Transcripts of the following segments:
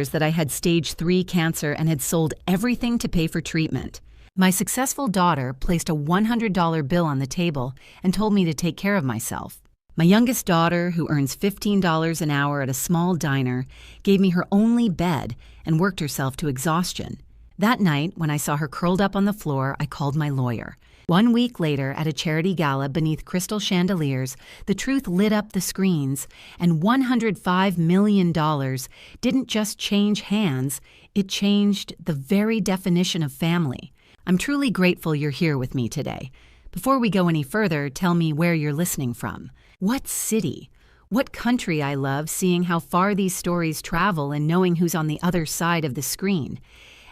that I had stage 3 cancer and had sold everything to pay for treatment. My successful daughter placed a $100 bill on the table and told me to take care of myself. My youngest daughter, who earns $15 an hour at a small diner, gave me her only bed and worked herself to exhaustion. That night, when I saw her curled up on the floor, I called my lawyer. 1 week later, at a charity gala beneath crystal chandeliers, the truth lit up the screens, and $105 million didn't just change hands, it changed the very definition of family. I'm truly grateful you're here with me today. Before we go any further, tell me where you're listening from. What city? What country I love, seeing how far these stories travel and knowing who's on the other side of the screen.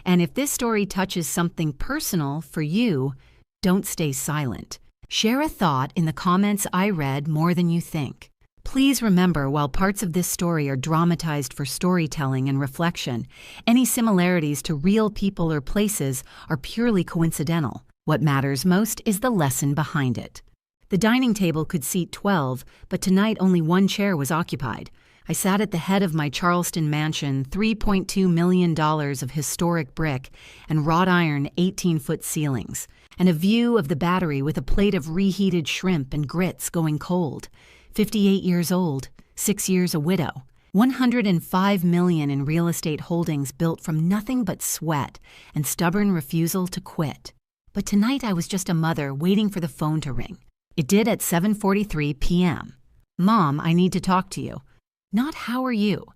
And if this story touches something personal for you, don't stay silent. Share a thought in the comments. I read more than you think. Please remember, while parts of this story are dramatized for storytelling and reflection, any similarities to real people or places are purely coincidental. What matters most is the lesson behind it. The dining table could seat 12, but tonight only 1 chair was occupied. I sat at the head of my Charleston mansion, $3.2 million of historic brick and wrought iron 18-foot ceilings, and a view of the Battery with a plate of reheated shrimp and grits going cold. 58 years old, 6 years a widow. $105 million in real estate holdings built from nothing but sweat and stubborn refusal to quit. But tonight I was just a mother waiting for the phone to ring. It did at 7:43 p.m. Mom, I need to talk to you. Not how are you?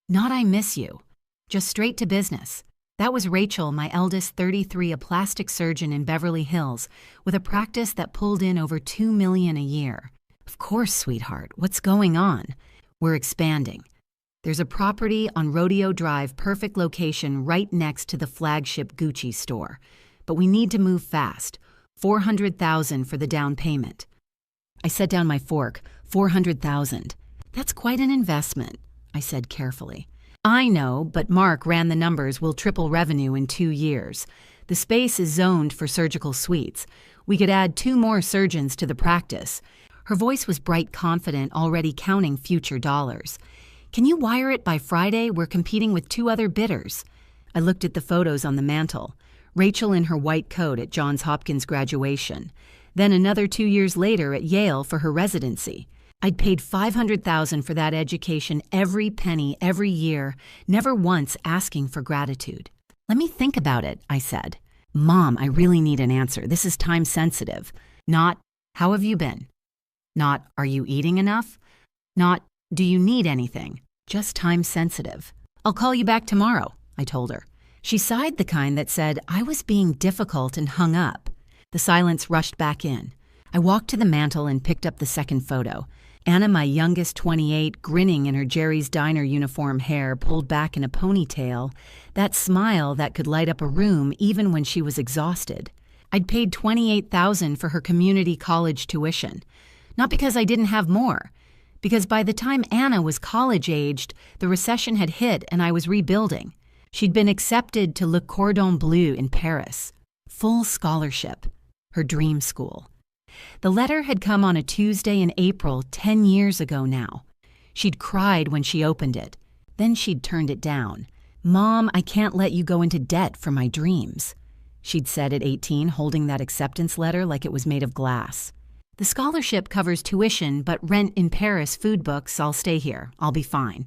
Not I miss you. Just straight to business. That was Rachel, my eldest, 33, a plastic surgeon in Beverly Hills, with a practice that pulled in over $2 million a year. Of course, sweetheart. What's going on? We're expanding. There's a property on Rodeo Drive, perfect location right next to the flagship Gucci store. But we need to move fast. $400,000 for the down payment. I set down my fork. $400,000. That's quite an investment, I said carefully. I know, but Mark ran the numbers. We'll triple revenue in 2 years. The space is zoned for surgical suites. We could add 2 more surgeons to the practice. Her voice was bright, confident, already counting future dollars. Can you wire it by Friday? We're competing with 2 other bidders. I looked at the photos on the mantle. Rachel in her white coat at Johns Hopkins graduation. Then another 2 years later at Yale for her residency. I'd paid $500,000 for that education, every penny, every year, never once asking for gratitude. Let me think about it, I said. Mom, I really need an answer. This is time sensitive. Not, how have you been? Not, are you eating enough? Not, do you need anything? Just time sensitive. I'll call you back tomorrow, I told her. She sighed, the kind that said, I was being difficult, and hung up. The silence rushed back in. I walked to the mantel and picked up the second photo. Anna, my youngest, 28, grinning in her Jerry's Diner uniform, hair pulled back in a ponytail, that smile that could light up a room even when she was exhausted. I'd paid $28,000 for her community college tuition. Not because I didn't have more, because by the time Anna was college-aged, the recession had hit and I was rebuilding. She'd been accepted to Le Cordon Bleu in Paris. Full scholarship. Her dream school. The letter had come on a Tuesday in April 10 years ago now. She'd cried when she opened it. Then she'd turned it down. Mom, I can't let you go into debt for my dreams, she'd said at 18, holding that acceptance letter like it was made of glass. The scholarship covers tuition, but rent in Paris, food books. I'll stay here. I'll be fine.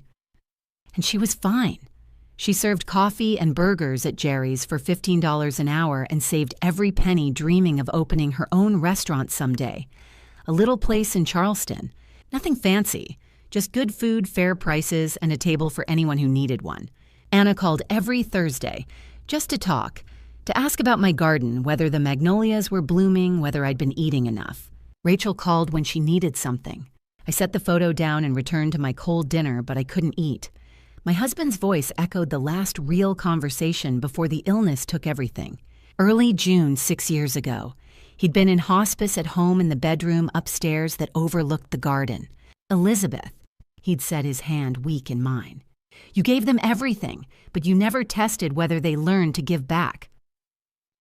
And she was fine. She served coffee and burgers at Jerry's for $15 an hour and saved every penny, dreaming of opening her own restaurant someday. A little place in Charleston. Nothing fancy, just good food, fair prices, and a table for anyone who needed one. Anna called every Thursday, just to talk, to ask about my garden, whether the magnolias were blooming, whether I'd been eating enough. Rachel called when she needed something. I set the photo down and returned to my cold dinner, but I couldn't eat. My husband's voice echoed the last real conversation before the illness took everything. Early June 6 years ago. He'd been in hospice at home in the bedroom upstairs that overlooked the garden. Elizabeth, he'd said, his hand weak in mine. You gave them everything, but you never tested whether they learned to give back.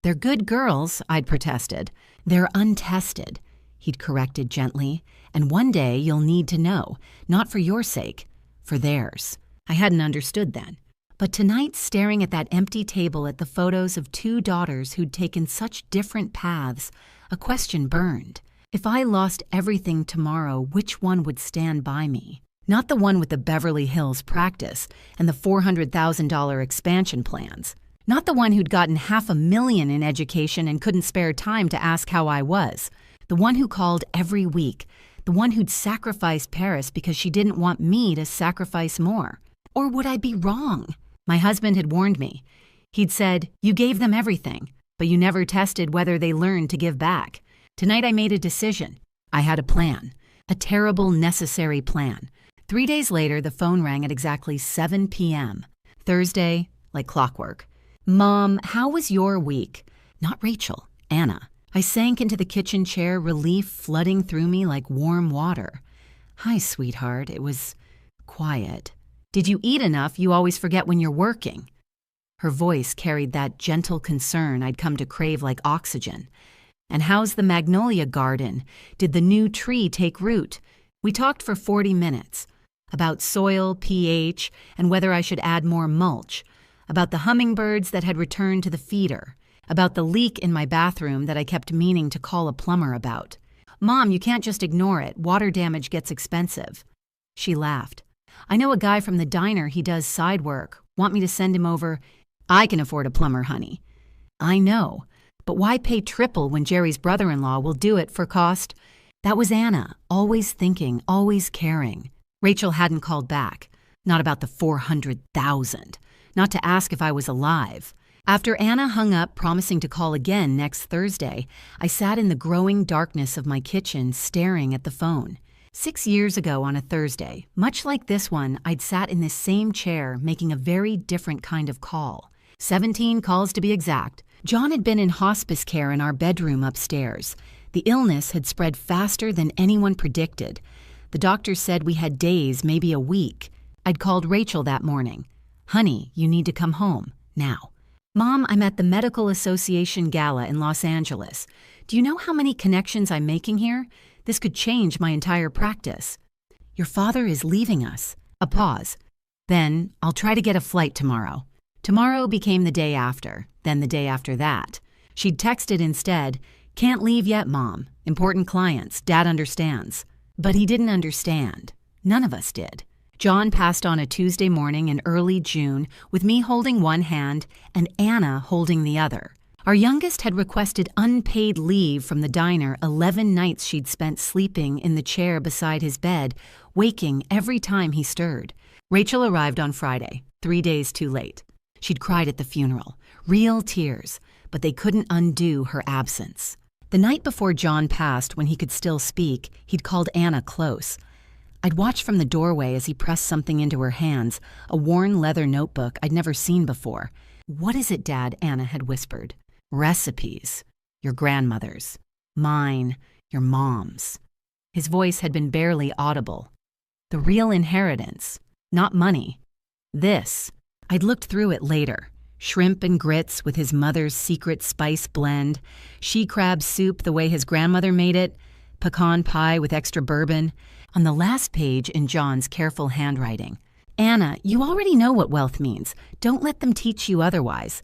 They're good girls, I'd protested. They're untested, he'd corrected gently. And one day you'll need to know, not for your sake, for theirs. I hadn't understood then. But tonight, staring at that empty table at the photos of two daughters who'd taken such different paths, a question burned. If I lost everything tomorrow, which one would stand by me? Not the one with the Beverly Hills practice and the $400,000 expansion plans. Not the one who'd gotten $500,000 in education and couldn't spare time to ask how I was. The one who called every week. The one who'd sacrificed Paris because she didn't want me to sacrifice more. Or would I be wrong? My husband had warned me. He'd said, "You gave them everything, but you never tested whether they learned to give back." Tonight I made a decision. I had a plan. A terrible, necessary plan. 3 days later, the phone rang at exactly 7 p.m. Thursday, like clockwork. "Mom, how was your week?" Not Rachel, Anna. I sank into the kitchen chair, relief flooding through me like warm water. "Hi, sweetheart." It was quiet. "Did you eat enough? You always forget when you're working." Her voice carried that gentle concern I'd come to crave like oxygen. "And how's the magnolia garden? Did the new tree take root?" We talked for 40 minutes. About soil, pH, and whether I should add more mulch. About the hummingbirds that had returned to the feeder. About the leak in my bathroom that I kept meaning to call a plumber about. "Mom, you can't just ignore it. Water damage gets expensive." She laughed. "I know a guy from the diner. He does side work. Want me to send him over?" "I can afford a plumber, honey." "I know. But why pay triple when Jerry's brother-in-law will do it for cost?" That was Anna, always thinking, always caring. Rachel hadn't called back. Not about the $400,000. Not to ask if I was alive. After Anna hung up, promising to call again next Thursday, I sat in the growing darkness of my kitchen, staring at the phone. 6 years ago on a Thursday, much like this one, I'd sat in this same chair, making a very different kind of call. 17 calls to be exact. John had been in hospice care in our bedroom upstairs. The illness had spread faster than anyone predicted. The doctor said we had days, maybe a week. I'd called Rachel that morning. "Honey, you need to come home, now." "Mom, I'm at the Medical Association Gala in Los Angeles. Do you know how many connections I'm making here? This could change my entire practice." "Your father is leaving us." A pause. "Then I'll try to get a flight tomorrow." Tomorrow became the day after, then the day after that. She'd texted instead, "Can't leave yet, Mom. Important clients. Dad understands." But he didn't understand. None of us did. John passed on a Tuesday morning in early June with me holding one hand and Anna holding the other. Our youngest had requested unpaid leave from the diner 11 nights she'd spent sleeping in the chair beside his bed, waking every time he stirred. Rachel arrived on Friday, 3 days too late. She'd cried at the funeral, real tears, but they couldn't undo her absence. The night before John passed, when he could still speak, he'd called Anna close. I'd watched from the doorway as he pressed something into her hands, a worn leather notebook I'd never seen before. "What is it, Dad?" Anna had whispered. "Recipes. Your grandmother's. Mine. Your mom's." His voice had been barely audible. "The real inheritance. Not money. This." I'd looked through it later. Shrimp and grits with his mother's secret spice blend, she-crab soup the way his grandmother made it, pecan pie with extra bourbon. On the last page in John's careful handwriting, "Anna, you already know what wealth means. Don't let them teach you otherwise."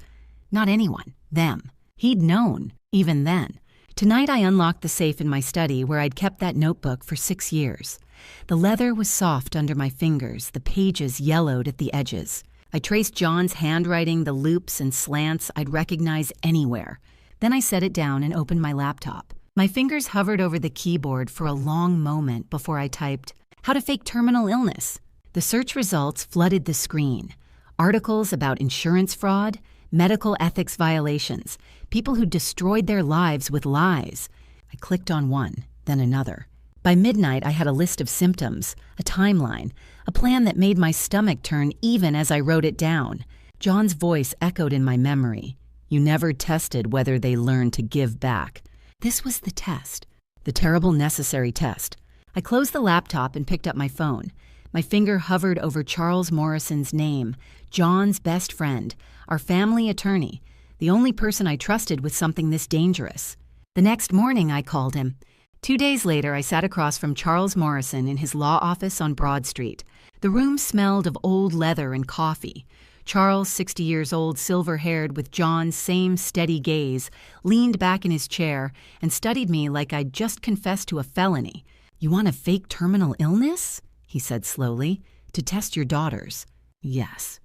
Not anyone, them. He'd known, even then. Tonight I unlocked the safe in my study where I'd kept that notebook for 6 years. The leather was soft under my fingers, the pages yellowed at the edges. I traced John's handwriting, the loops and slants I'd recognize anywhere. Then I set it down and opened my laptop. My fingers hovered over the keyboard for a long moment before I typed, "How to fake terminal illness." The search results flooded the screen. Articles about insurance fraud, medical ethics violations, people who destroyed their lives with lies. I clicked on one, then another. By midnight, I had a list of symptoms, a timeline, a plan that made my stomach turn even as I wrote it down. John's voice echoed in my memory. "You never tested whether they learned to give back." This was the test, the terrible necessary test. I closed the laptop and picked up my phone. My finger hovered over Charles Morrison's name, John's best friend, our family attorney, the only person I trusted with something this dangerous. The next morning, I called him. 2 days later, I sat across from Charles Morrison in his law office on Broad Street. The room smelled of old leather and coffee. Charles, 60 years old, silver-haired, with John's same steady gaze, leaned back in his chair and studied me like I'd just confessed to a felony. "You want a fake terminal illness?" he said slowly. "To test your daughters." "Yes."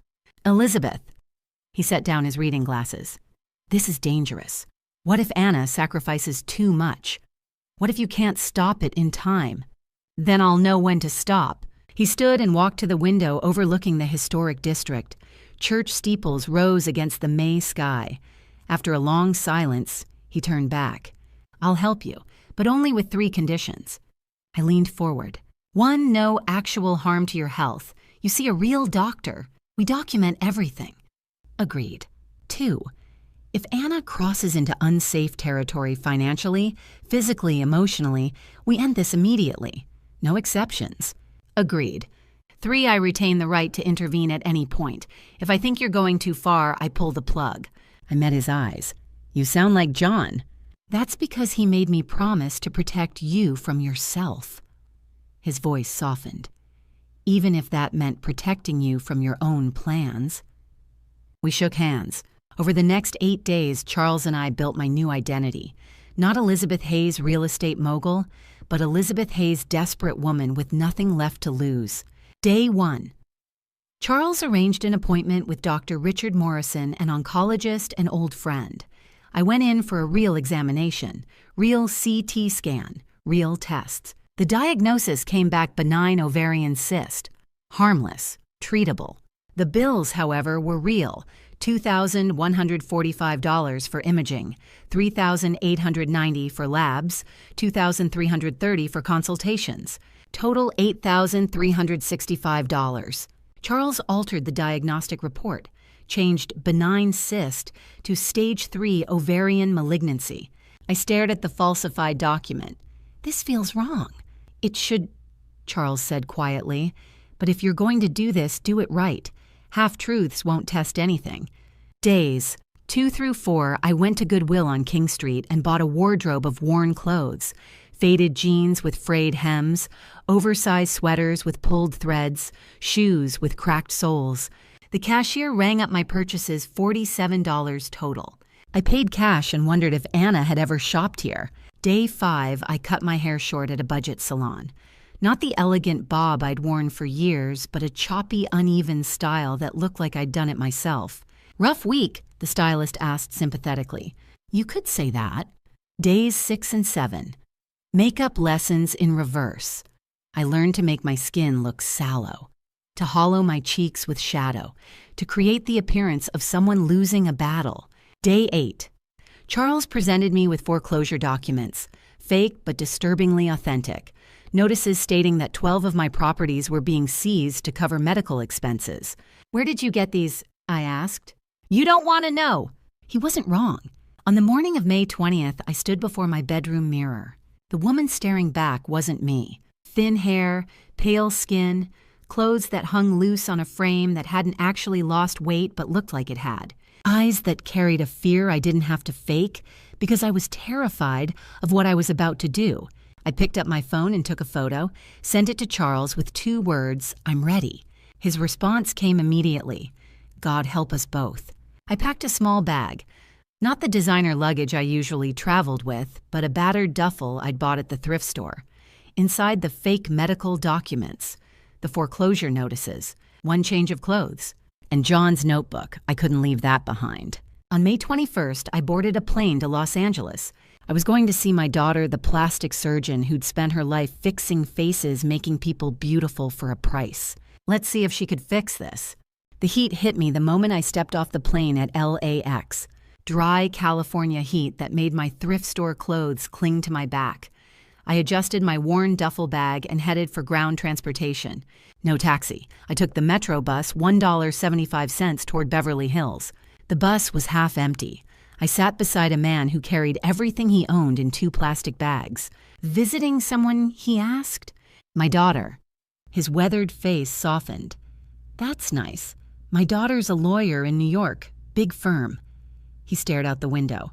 "Elizabeth." He set down his reading glasses. "This is dangerous. What if Anna sacrifices too much? What if you can't stop it in time? Then I'll know when to stop." He stood and walked to the window overlooking the historic district. Church steeples rose against the May sky. After a long silence, he turned back. "I'll help you, but only with 3 conditions." I leaned forward. 1, no actual harm to your health. You see a real doctor. We document everything. Agreed. 2, if Anna crosses into unsafe territory financially, physically, emotionally, we end this immediately. No exceptions. Agreed. 3, I retain the right to intervene at any point. If I think you're going too far, I pull the plug. I met his eyes. "You sound like John." "That's because he made me promise to protect you from yourself." His voice softened. "Even if that meant protecting you from your own plans." We shook hands. Over the next 8 days, Charles and I built my new identity. Not Elizabeth Hayes, real estate mogul, but Elizabeth Hayes, desperate woman with nothing left to lose. Day 1. Charles arranged an appointment with Dr. Richard Morrison, an oncologist and old friend. I went in for a real examination, real CT scan, real tests. The diagnosis came back benign ovarian cyst. Harmless, treatable. The bills, however, were real. $2,145 for imaging, $3,890 for labs, $2,330 for consultations. Total $8,365. Charles altered the diagnostic report, changed benign cyst to stage 3 ovarian malignancy. I stared at the falsified document. "This feels wrong." "It should," Charles said quietly. "But if you're going to do this, do it right. Half-truths won't test anything." Days 2 through 4, I went to Goodwill on King Street and bought a wardrobe of worn clothes. Faded jeans with frayed hems, oversized sweaters with pulled threads, shoes with cracked soles. The cashier rang up my purchases, $47 total. I paid cash and wondered if Anna had ever shopped here. Day 5, I cut my hair short at a budget salon. Not the elegant bob I'd worn for years, but a choppy, uneven style that looked like I'd done it myself. "Rough week," the stylist asked sympathetically. "You could say that." Days 6 and 7. Makeup lessons in reverse. I learned to make my skin look sallow, to hollow my cheeks with shadow, to create the appearance of someone losing a battle. Day 8. Charles presented me with foreclosure documents, fake but disturbingly authentic. Notices stating that 12 of my properties were being seized to cover medical expenses. "Where did you get these?" I asked. "You don't want to know." He wasn't wrong. On the morning of May 20th, I stood before my bedroom mirror. The woman staring back wasn't me. Thin hair, pale skin, clothes that hung loose on a frame that hadn't actually lost weight but looked like it had. Eyes that carried a fear I didn't have to fake because I was terrified of what I was about to do. I picked up my phone and took a photo, sent it to Charles with 2 words, "I'm ready." His response came immediately. "God help us both." I packed a small bag. Not the designer luggage I usually traveled with, but a battered duffel I'd bought at the thrift store. Inside the fake medical documents, the foreclosure notices, 1 change of clothes, and John's notebook. I couldn't leave that behind. On May 21st, I boarded a plane to Los Angeles. I was going to see my daughter, the plastic surgeon who'd spent her life fixing faces, making people beautiful for a price. Let's see if she could fix this. The heat hit me the moment I stepped off the plane at LAX. Dry California heat that made my thrift store clothes cling to my back. I adjusted my worn duffel bag and headed for ground transportation. No taxi. I took the Metro bus, $1.75 toward Beverly Hills. The bus was half empty. I sat beside a man who carried everything he owned in 2 plastic bags. "Visiting someone?" he asked. "My daughter." His weathered face softened. "That's nice. My daughter's a lawyer in New York, big firm." He stared out the window.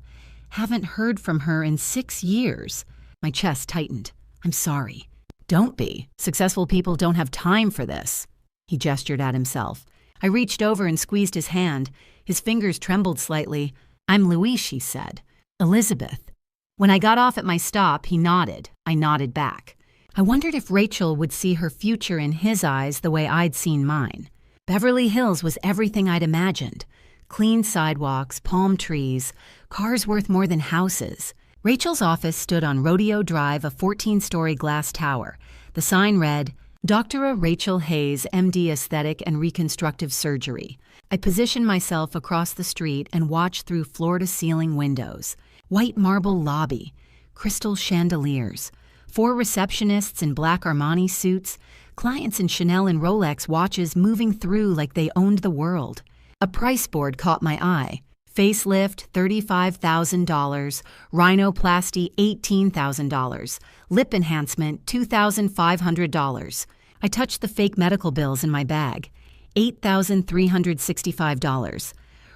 "Haven't heard from her in 6 years. My chest tightened. "I'm sorry." "Don't be. Successful people don't have time for this." He gestured at himself. I reached over and squeezed his hand. His fingers trembled slightly. "I'm Louise," she said. "Elizabeth." When I got off at my stop, he nodded. I nodded back. I wondered if Rachel would see her future in his eyes the way I'd seen mine. Beverly Hills was everything I'd imagined. Clean sidewalks, palm trees, cars worth more than houses. Rachel's office stood on Rodeo Drive, a 14-story glass tower. The sign read, Dr. Rachel Hayes, MD Aesthetic and Reconstructive Surgery. I positioned myself across the street and watched through floor-to-ceiling windows. White marble lobby, crystal chandeliers, 4 receptionists in black Armani suits, clients in Chanel and Rolex watches moving through like they owned the world. A price board caught my eye. Facelift, $35,000. Rhinoplasty, $18,000. Lip enhancement, $2,500. I touched the fake medical bills in my bag. $8,365.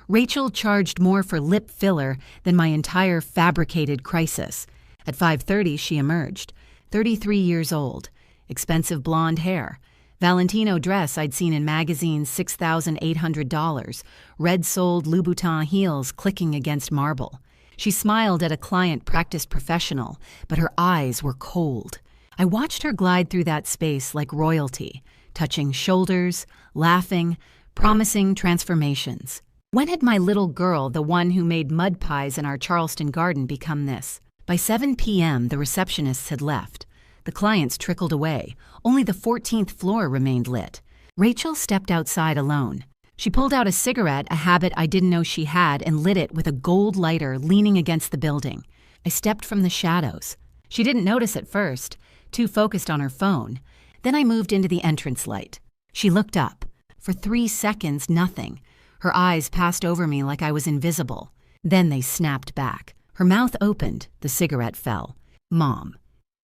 Rachel charged more for lip filler than my entire fabricated crisis. At 5:30, she emerged. 33 years old. Expensive blonde hair. Valentino dress I'd seen in magazines, $6,800. Red-soled Louboutin heels clicking against marble. She smiled at a client practiced professional, but her eyes were cold. I watched her glide through that space like royalty, touching shoulders, laughing, promising transformations. When had my little girl, the one who made mud pies in our Charleston garden, become this? By 7 p.m., the receptionists had left. The clients trickled away. Only the 14th floor remained lit. Rachel stepped outside alone. She pulled out a cigarette, a habit I didn't know she had, and lit it with a gold lighter leaning against the building. I stepped from the shadows. She didn't notice at first, too focused on her phone. Then I moved into the entrance light. She looked up. For 3 seconds, nothing. Her eyes passed over me like I was invisible. Then they snapped back. Her mouth opened. The cigarette fell. Mom.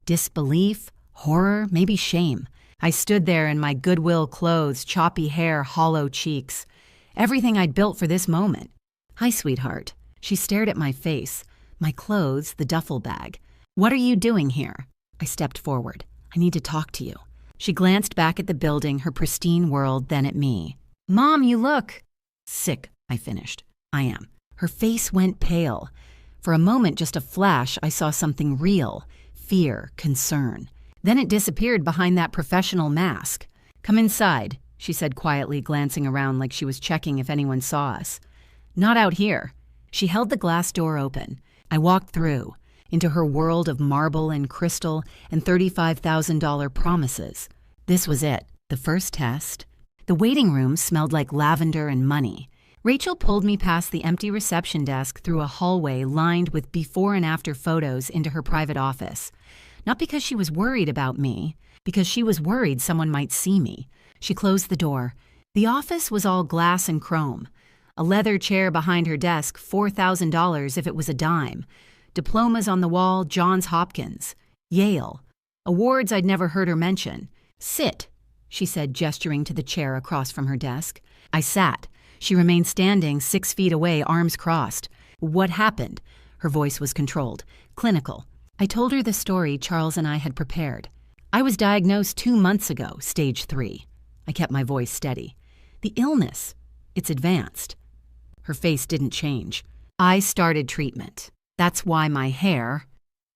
Disbelief, horror, maybe shame. I stood there in my Goodwill clothes, choppy hair, hollow cheeks. Everything I'd built for this moment. "Hi, sweetheart." She stared at my face, my clothes, the duffel bag. "What are you doing here?" I stepped forward. "I need to talk to you." She glanced back at the building, her pristine world, then at me. "Mom, you look..." "Sick," I finished. "I am." Her face went pale. For a moment, just a flash, I saw something real. Fear, concern. Then it disappeared behind that professional mask. "Come inside," she said quietly, glancing around like she was checking if anyone saw us. "Not out here." She held the glass door open. I walked through, into her world of marble and crystal and $35,000 promises. This was it, the first test. The waiting room smelled like lavender and money. Rachel pulled me past the empty reception desk through a hallway lined with before and after photos into her private office. Not because she was worried about me, because she was worried someone might see me. She closed the door. The office was all glass and chrome. A leather chair behind her desk, $4,000 if it was a dime. Diplomas on the wall, Johns Hopkins. Yale. Awards I'd never heard her mention. "Sit," she said, gesturing to the chair across from her desk. I sat. She remained standing 6 feet away, arms crossed. "What happened?" Her voice was controlled, clinical. I told her the story Charles and I had prepared. "I was diagnosed 2 months ago, stage 3. I kept my voice steady. "The illness, it's advanced." Her face didn't change. "I started treatment. That's why my hair..."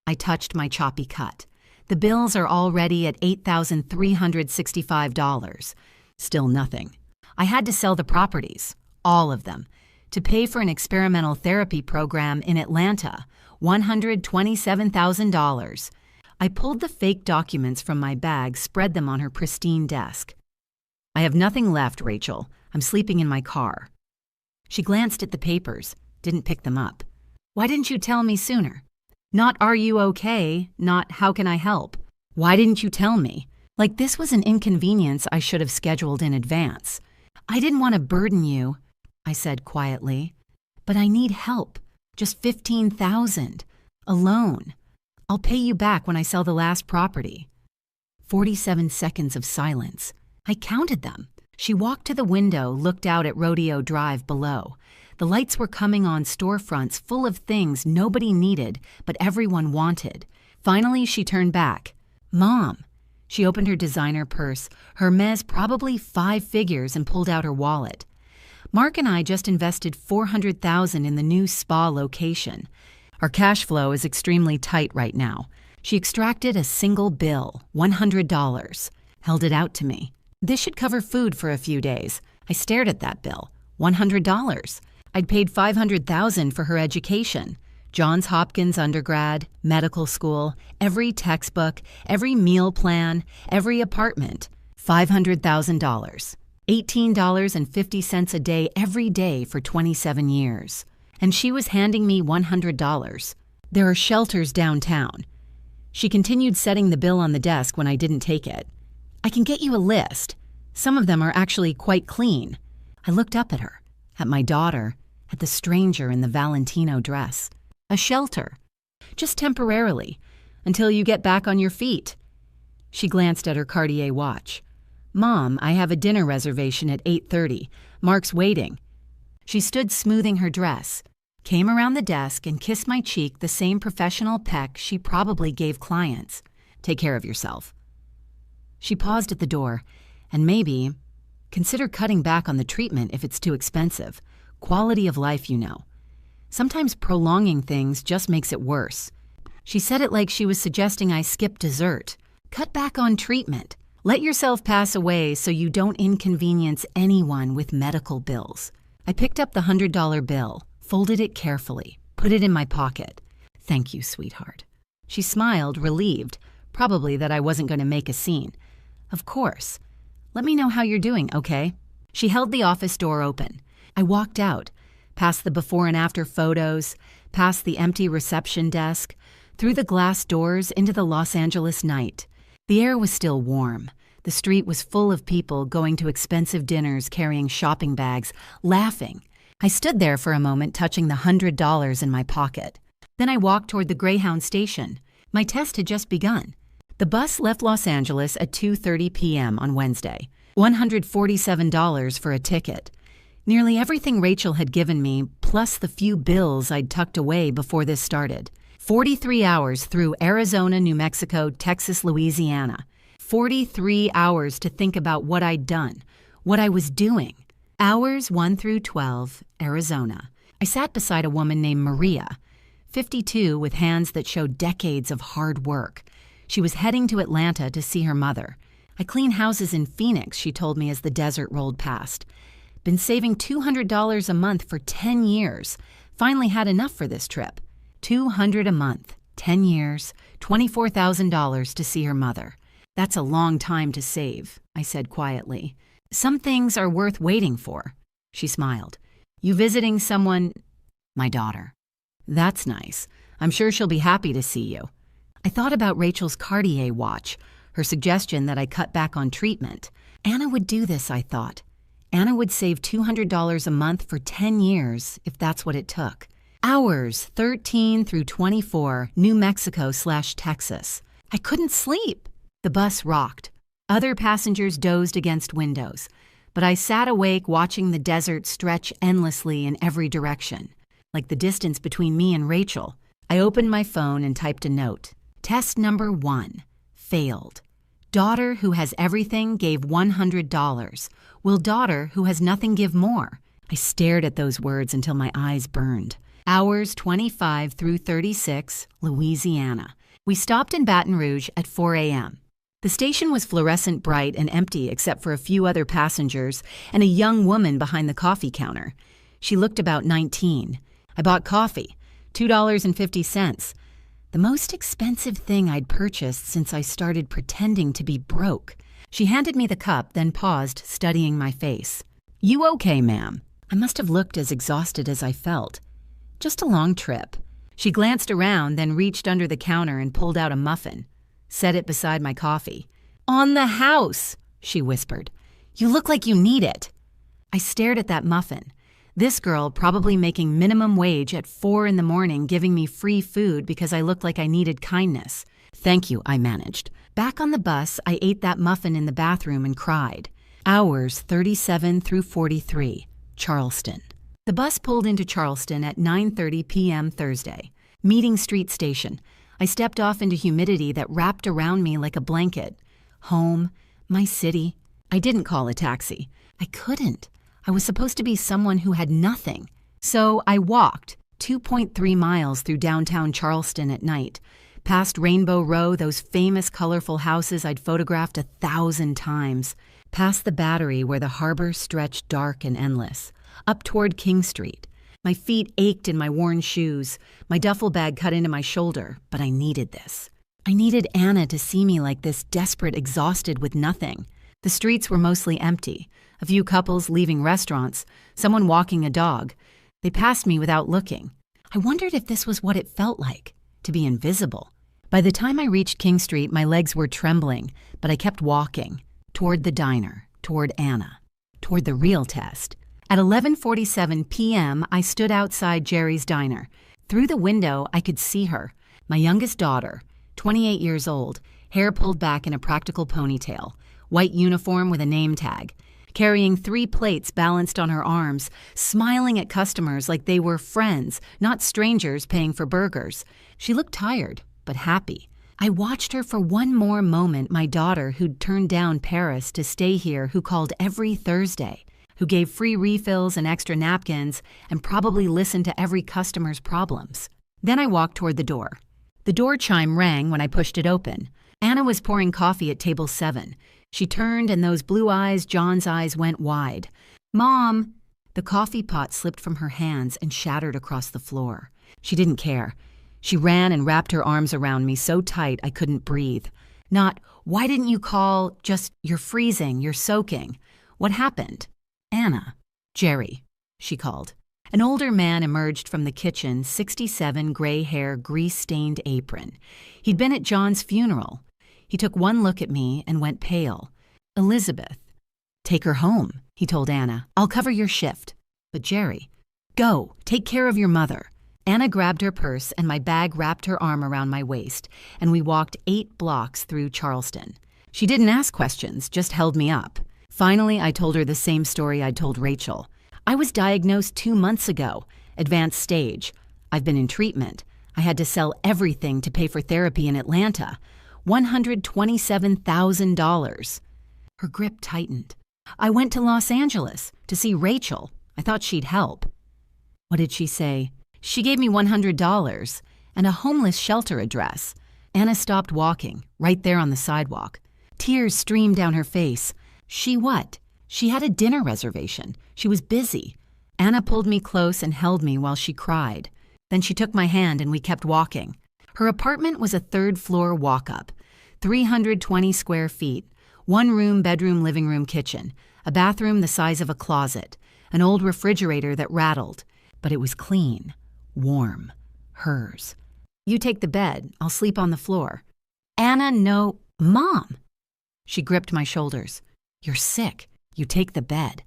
I touched my choppy cut. "The bills are already at $8,365. Still nothing. I had to sell the properties, all of them, to pay for an experimental therapy program in Atlanta, $127,000. I pulled the fake documents from my bag, spread them on her pristine desk. "I have nothing left, Rachel. I'm sleeping in my car." She glanced at the papers, didn't pick them up. "Why didn't you tell me sooner?" Not "are you okay?" Not "how can I help?" Why didn't you tell me? Like this was an inconvenience I should have scheduled in advance. "I didn't want to burden you," I said quietly. "But I need help. Just $15,000. Alone. I'll pay you back when I sell the last property." 47 seconds of silence. I counted them. She walked to the window, looked out at Rodeo Drive below. The lights were coming on storefronts full of things nobody needed, but everyone wanted. Finally, she turned back. "Mom." She opened her designer purse, Hermes probably 5 figures, and pulled out her wallet. Mark and I just invested $400,000 in the new spa location. Our cash flow is extremely tight right now. She extracted a single bill, $100, held it out to me. This should cover food for a few days. I stared at that bill. $100. I'd paid $500,000 for her education. Johns Hopkins undergrad, medical school, every textbook, every meal plan, every apartment. $500,000. $18.50 a day every day for 27 years. And she was handing me $100. There are shelters downtown. She continued setting the bill on the desk when I didn't take it. I can get you a list. Some of them are actually quite clean. I looked up at her, at my daughter, at the stranger in the Valentino dress. A shelter. Just temporarily, until you get back on your feet. She glanced at her Cartier watch. Mom, I have a dinner reservation at 8:30. Mark's waiting. She stood smoothing her dress, came around the desk and kissed my cheek the same professional peck she probably gave clients. Take care of yourself. She paused at the door, and maybe consider cutting back on the treatment if it's too expensive. Quality of life, you know. Sometimes prolonging things just makes it worse. She said it like she was suggesting I skip dessert. Cut back on treatment. Let yourself pass away so you don't inconvenience anyone with medical bills. I picked up the $100 bill, folded it carefully, put it in my pocket. Thank you, sweetheart. She smiled, relieved, probably that I wasn't going to make a scene. Of course. Let me know how you're doing, okay? She held the office door open. I walked out, past the before and after photos, past the empty reception desk, through the glass doors into the Los Angeles night. The air was still warm. The street was full of people going to expensive dinners carrying shopping bags, laughing. I stood there for a moment touching the $100 in my pocket. Then I walked toward the Greyhound station. My test had just begun. The bus left Los Angeles at 2:30 p.m. on Wednesday. $147 for a ticket. Nearly everything Rachel had given me, plus the few bills I'd tucked away before this started. 43 hours through Arizona, New Mexico, Texas, Louisiana. 43 hours to think about what I'd done, what I was doing. Hours 1 through 12, Arizona. I sat beside a woman named Maria, 52, with hands that showed decades of hard work. She was heading to Atlanta to see her mother. I clean houses in Phoenix, she told me as the desert rolled past. Been saving $200 a month for 10 years. Finally had enough for this trip. $200 a month, 10 years, $24,000 to see her mother. That's a long time to save, I said quietly. Some things are worth waiting for. She smiled. You visiting someone? My daughter. That's nice. I'm sure she'll be happy to see you. I thought about Rachel's Cartier watch, her suggestion that I cut back on treatment. Anna would do this, I thought. Anna would save $200 a month for 10 years if that's what it took. Hours 13 through 24, New Mexico/Texas. I couldn't sleep. The bus rocked. Other passengers dozed against windows, but I sat awake watching the desert stretch endlessly in every direction, like the distance between me and Rachel. I opened my phone and typed a note. Test number 1. Failed. Daughter who has everything gave $100. Will daughter who has nothing give more? I stared at those words until my eyes burned. Hours 25 through 36, Louisiana. We stopped in Baton Rouge at 4 a.m. The station was fluorescent bright and empty except for a few other passengers and a young woman behind the coffee counter. She looked about 19. I bought coffee, $2.50. The most expensive thing I'd purchased since I started pretending to be broke. She handed me the cup, then paused, studying my face. You okay, ma'am? I must have looked as exhausted as I felt. Just a long trip. She glanced around, then reached under the counter and pulled out a muffin. Set it beside my coffee. On the house, she whispered. You look like you need it. I stared at that muffin. This girl, probably making minimum wage at 4 in the morning, giving me free food because I looked like I needed kindness. Thank you, I managed. Back on the bus, I ate that muffin in the bathroom and cried. Hours 37 through 43, Charleston. The bus pulled into Charleston at 9:30 p.m. Thursday. Meeting Street Station. I stepped off into humidity that wrapped around me like a blanket. home, my city. I didn't call a taxi. I couldn't. I was supposed to be someone who had nothing. So I walked 2.3 miles through downtown Charleston at night, past Rainbow Row, those famous colorful houses I'd photographed 1,000 times, past the Battery where the harbor stretched dark and endless, up toward King Street. My feet ached in my worn shoes, my duffel bag cut into my shoulder, but I needed this. I needed Anna to see me like this, desperate, exhausted with nothing. The streets were mostly empty, a few couples leaving restaurants, someone walking a dog. They passed me without looking. I wondered if this was what it felt like, to be invisible. By the time I reached King Street, my legs were trembling, but I kept walking, toward the diner, toward Anna, toward the real test. At 11:47 p.m., I stood outside Jerry's diner. Through the window, I could see her, my youngest daughter, 28 years old, hair pulled back in a practical ponytail, white uniform with a name tag, carrying 3 plates balanced on her arms, smiling at customers like they were friends, not strangers paying for burgers. She looked tired, but happy. I watched her for one more moment, my daughter who'd turned down Paris to stay here, who called every Thursday, who gave free refills and extra napkins, and probably listened to every customer's problems. Then I walked toward the door. The door chime rang when I pushed it open. Anna was pouring coffee at table 7. She turned and those blue eyes, John's eyes, went wide. "Mom!" The coffee pot slipped from her hands and shattered across the floor. She didn't care. She ran and wrapped her arms around me so tight I couldn't breathe. Not, "Why didn't you call?" Just, "You're freezing, you're soaking." What happened? "Anna." "Jerry," she called. An older man emerged from the kitchen, 67, gray hair, grease-stained apron. He'd been at John's funeral. He took one look at me and went pale. "Elizabeth." "Take her home," he told Anna. "I'll cover your shift." "But Jerry." "Go, take care of your mother." Anna grabbed her purse and my bag wrapped her arm around my waist, and we walked 8 blocks through Charleston. She didn't ask questions, just held me up. Finally, I told her the same story I'd told Rachel. I was diagnosed 2 months ago, advanced stage. I've been in treatment. I had to sell everything to pay for therapy in Atlanta. $127,000. Her grip tightened. "I went to Los Angeles to see Rachel. I thought she'd help." "What did she say?" "She gave me $100 and a homeless shelter address." Anna stopped walking, right there on the sidewalk. Tears streamed down her face. "She what?" "She had a dinner reservation. She was busy." Anna pulled me close and held me while she cried. Then she took my hand and we kept walking. Her apartment was a 3rd-floor walk-up, 320 square feet, 1-room, bedroom, living room, kitchen, a bathroom the size of a closet, an old refrigerator that rattled, but it was clean, warm, hers. "You take the bed. I'll sleep on the floor." "Anna, no." "Mom!" She gripped my shoulders. "You're sick. You take the bed."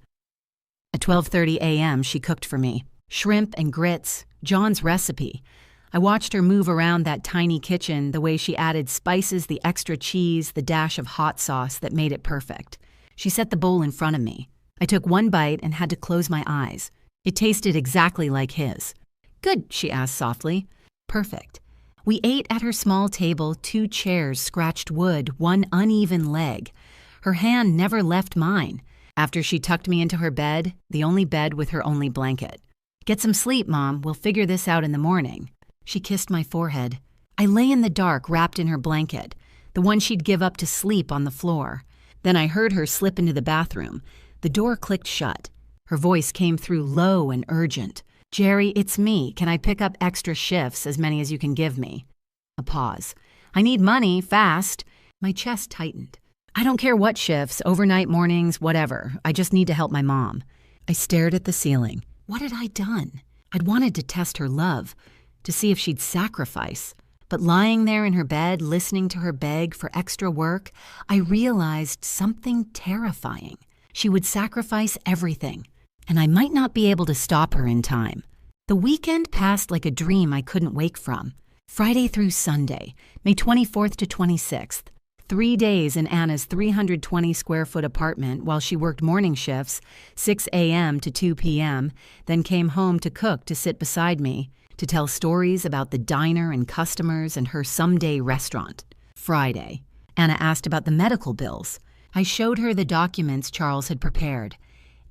At 12:30 a.m., she cooked for me. Shrimp and grits, John's recipe. I watched her move around that tiny kitchen, the way she added spices, the extra cheese, the dash of hot sauce that made it perfect. She set the bowl in front of me. I took one bite and had to close my eyes. It tasted exactly like his. "Good," she asked softly. "Perfect." We ate at her small table, 2 chairs, scratched wood, one uneven leg. Her hand never left mine. After she tucked me into her bed, the only bed with her only blanket. "Get some sleep, Mom. We'll figure this out in the morning." She kissed my forehead. I lay in the dark, wrapped in her blanket, the one she'd give up to sleep on the floor. Then I heard her slip into the bathroom. The door clicked shut. Her voice came through low and urgent. "Jerry, it's me. Can I pick up extra shifts, as many as you can give me?" A pause. "I need money, fast." My chest tightened. "I don't care what shifts, overnight, mornings, whatever. I just need to help my mom." I stared at the ceiling. What had I done? I'd wanted to test her love, to see if she'd sacrifice. But lying there in her bed, listening to her beg for extra work, I realized something terrifying. She would sacrifice everything, and I might not be able to stop her in time. The weekend passed like a dream I couldn't wake from. Friday through Sunday, May 24th to 26th. 3 days in Anna's 320-square-foot apartment while she worked morning shifts, 6 a.m. to 2 p.m., then came home to cook, to sit beside me, to tell stories about the diner and customers and her someday restaurant. Friday. Anna asked about the medical bills. I showed her the documents Charles had prepared.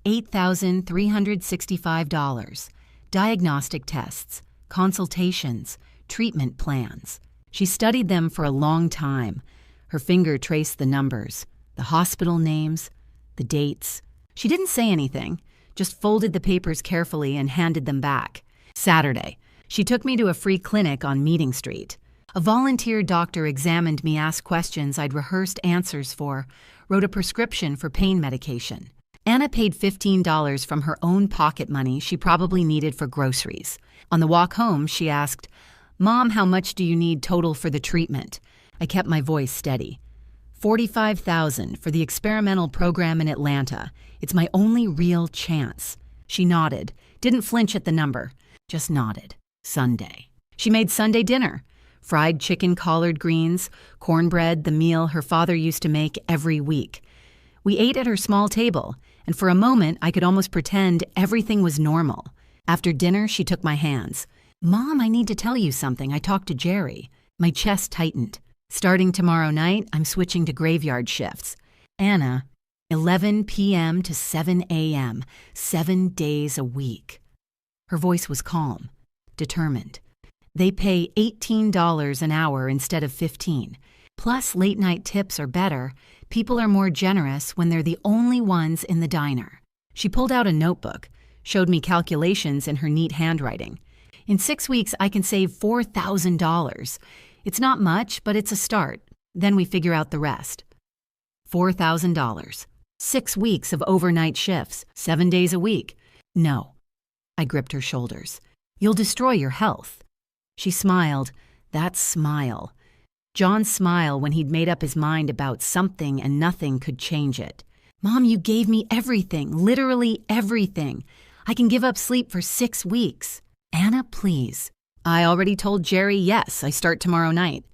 $8,365. Diagnostic tests, consultations, treatment plans. She studied them for a long time. Her finger traced the numbers, the hospital names, the dates. She didn't say anything, just folded the papers carefully and handed them back. Saturday, she took me to a free clinic on Meeting Street. A volunteer doctor examined me, asked questions I'd rehearsed answers for, wrote a prescription for pain medication. Anna paid $15 from her own pocket money she probably needed for groceries. On the walk home, she asked, "Mom, how much do you need total for the treatment?" I kept my voice steady. $45,000 for the experimental program in Atlanta. It's my only real chance. She nodded, didn't flinch at the number, just nodded. Sunday. She made Sunday dinner. Fried chicken collard greens, cornbread, the meal her father used to make every week. We ate at her small table, and for a moment I could almost pretend everything was normal. After dinner, she took my hands. "Mom, I need to tell you something. I talked to Jerry." My chest tightened. "Starting tomorrow night, I'm switching to graveyard shifts." Anna, 11 p.m. to 7 a.m., 7 days a week. Her voice was calm, determined. They pay $18 an hour instead of $15. Plus, late-night tips are better. People are more generous when they're the only ones in the diner. She pulled out a notebook, showed me calculations in her neat handwriting. "In 6 weeks, I can save $4,000. It's not much, but it's a start. Then we figure out the rest." $4,000. 6 weeks of overnight shifts, 7 days a week. "No." I gripped her shoulders. "You'll destroy your health." She smiled. That smile. John's smile when he'd made up his mind about something and nothing could change it. "Mom, you gave me everything, literally everything. I can give up sleep for 6 weeks. Anna, please." "I already told Jerry yes, I start tomorrow night."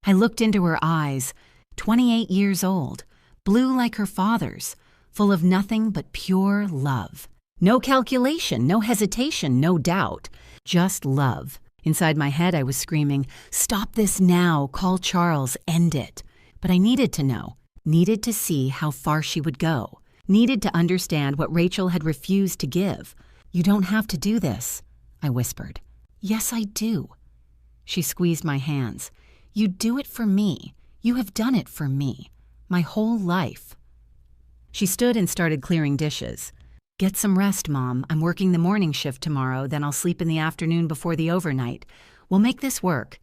I looked into her eyes, 28 years old, blue like her father's, full of nothing but pure love. No calculation, no hesitation, no doubt, just love. Inside my head, I was screaming, "Stop this now, call Charles, end it." But I needed to know, needed to see how far she would go, needed to understand what Rachel had refused to give. "You don't have to do this," I whispered. "Yes, I do." She squeezed my hands. "You do it for me. You have done it for me. My whole life." She stood and started clearing dishes. "Get some rest, Mom. I'm working the morning shift tomorrow, then I'll sleep in the afternoon before the overnight. We'll make this work."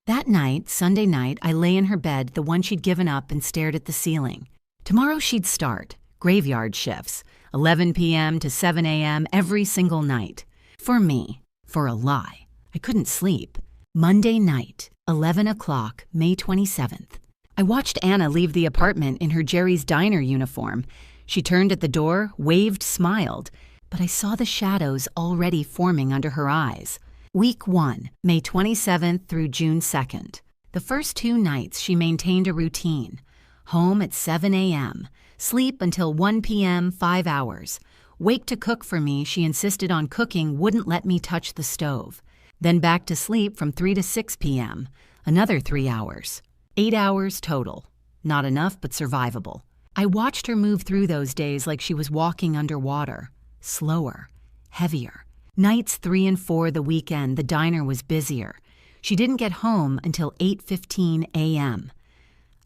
That night, Sunday night, I lay in her bed, the one she'd given up, and stared at the ceiling. Tomorrow she'd start. Graveyard shifts. 11 p.m. to 7 a.m. every single night. For me. For a lie. I couldn't sleep. Monday night, 11 o'clock, May 27th. I watched Anna leave the apartment in her Jerry's Diner uniform. She turned at the door, waved, smiled, but I saw the shadows already forming under her eyes. Week 1, May 27th through June 2nd. The first 2 nights she maintained a routine. Home at 7 a.m., sleep until 1 p.m., 5 hours. Wake to cook for me, she insisted on cooking, wouldn't let me touch the stove. Then back to sleep from 3 to 6 p.m., another 3 hours. 8 hours total. Not enough, but survivable. I watched her move through those days like she was walking underwater. Slower, heavier. Nights 3 and 4 the weekend, the diner was busier. She didn't get home until 8:15 a.m.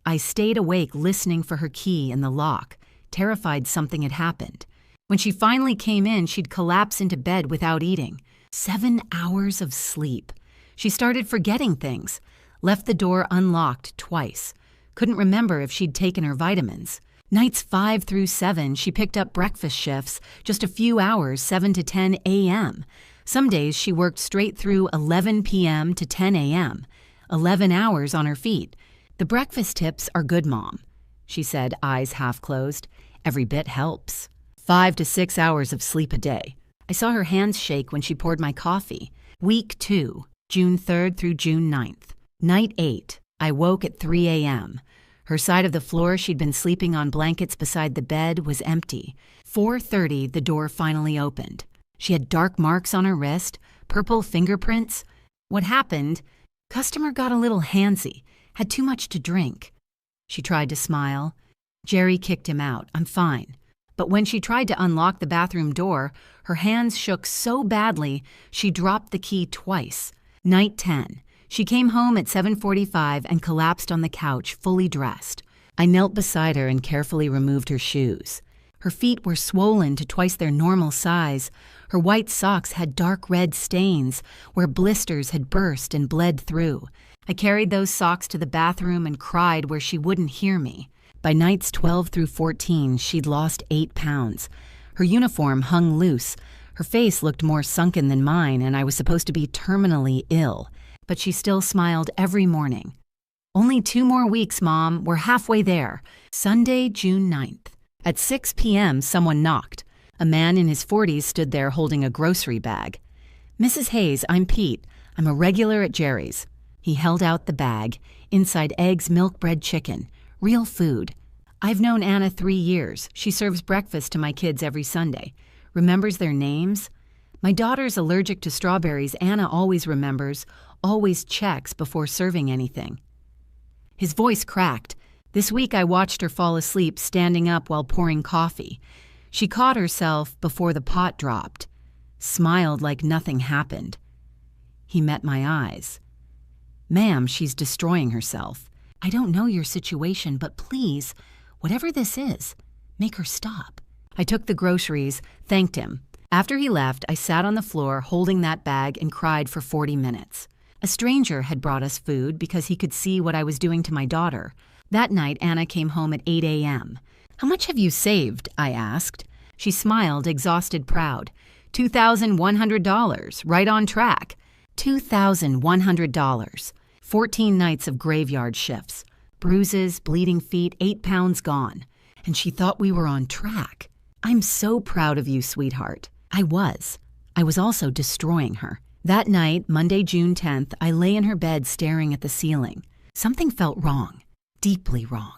I stayed awake listening for her key in the lock, terrified something had happened. When she finally came in, she'd collapse into bed without eating. 7 hours of sleep. She started forgetting things. Left the door unlocked twice. Couldn't remember if she'd taken her vitamins. Nights 5 through 7, she picked up breakfast shifts, just a few hours, 7 to 10 a.m. Some days she worked straight through 11 p.m. to 10 a.m., 11 hours on her feet. "The breakfast tips are good, Mom," she said, eyes half closed. "Every bit helps." 5 to 6 hours of sleep a day. I saw her hands shake when she poured my coffee. Week 2, June 3rd through June 9th. Night 8, I woke at 3 a.m. Her side of the floor she'd been sleeping on blankets beside the bed was empty. 4:30, the door finally opened. She had dark marks on her wrist, purple fingerprints. What happened? Customer got a little handsy, had too much to drink. She tried to smile. Jerry kicked him out. I'm fine. But when she tried to unlock the bathroom door, her hands shook so badly she dropped the key twice. Night 10. She came home at 7:45 and collapsed on the couch, fully dressed. I knelt beside her and carefully removed her shoes. Her feet were swollen to twice their normal size. Her white socks had dark red stains where blisters had burst and bled through. I carried those socks to the bathroom and cried where she wouldn't hear me. By nights 12 through 14, she'd lost 8 pounds. Her uniform hung loose. Her face looked more sunken than mine, and I was supposed to be terminally ill. But she still smiled every morning. Only 2 more weeks, Mom. We're halfway there. Sunday, June 9th. At 6 p.m., someone knocked. A man in his 40s stood there holding a grocery bag. Mrs. Hayes, I'm Pete. I'm a regular at Jerry's. He held out the bag. Inside eggs, milk, bread, chicken. Real food. I've known Anna 3 years. She serves breakfast to my kids every Sunday. Remembers their names? My daughter's allergic to strawberries. Anna always remembers, always checks before serving anything. His voice cracked. This week I watched her fall asleep standing up while pouring coffee. She caught herself before the pot dropped, smiled like nothing happened. He met my eyes. Ma'am, she's destroying herself. I don't know your situation, but please, whatever this is, make her stop. I took the groceries, thanked him. After he left, I sat on the floor holding that bag and cried for 40 minutes. A stranger had brought us food because he could see what I was doing to my daughter. That night, Anna came home at 8 a.m. How much have you saved? I asked. She smiled, exhausted, proud. $2,100, right on track. $2,100. 14 nights of graveyard shifts. Bruises, bleeding feet, 8 pounds gone. And she thought we were on track. I'm so proud of you, sweetheart. I was. I was also destroying her. That night, Monday, June 10th, I lay in her bed staring at the ceiling. Something felt wrong. Deeply wrong.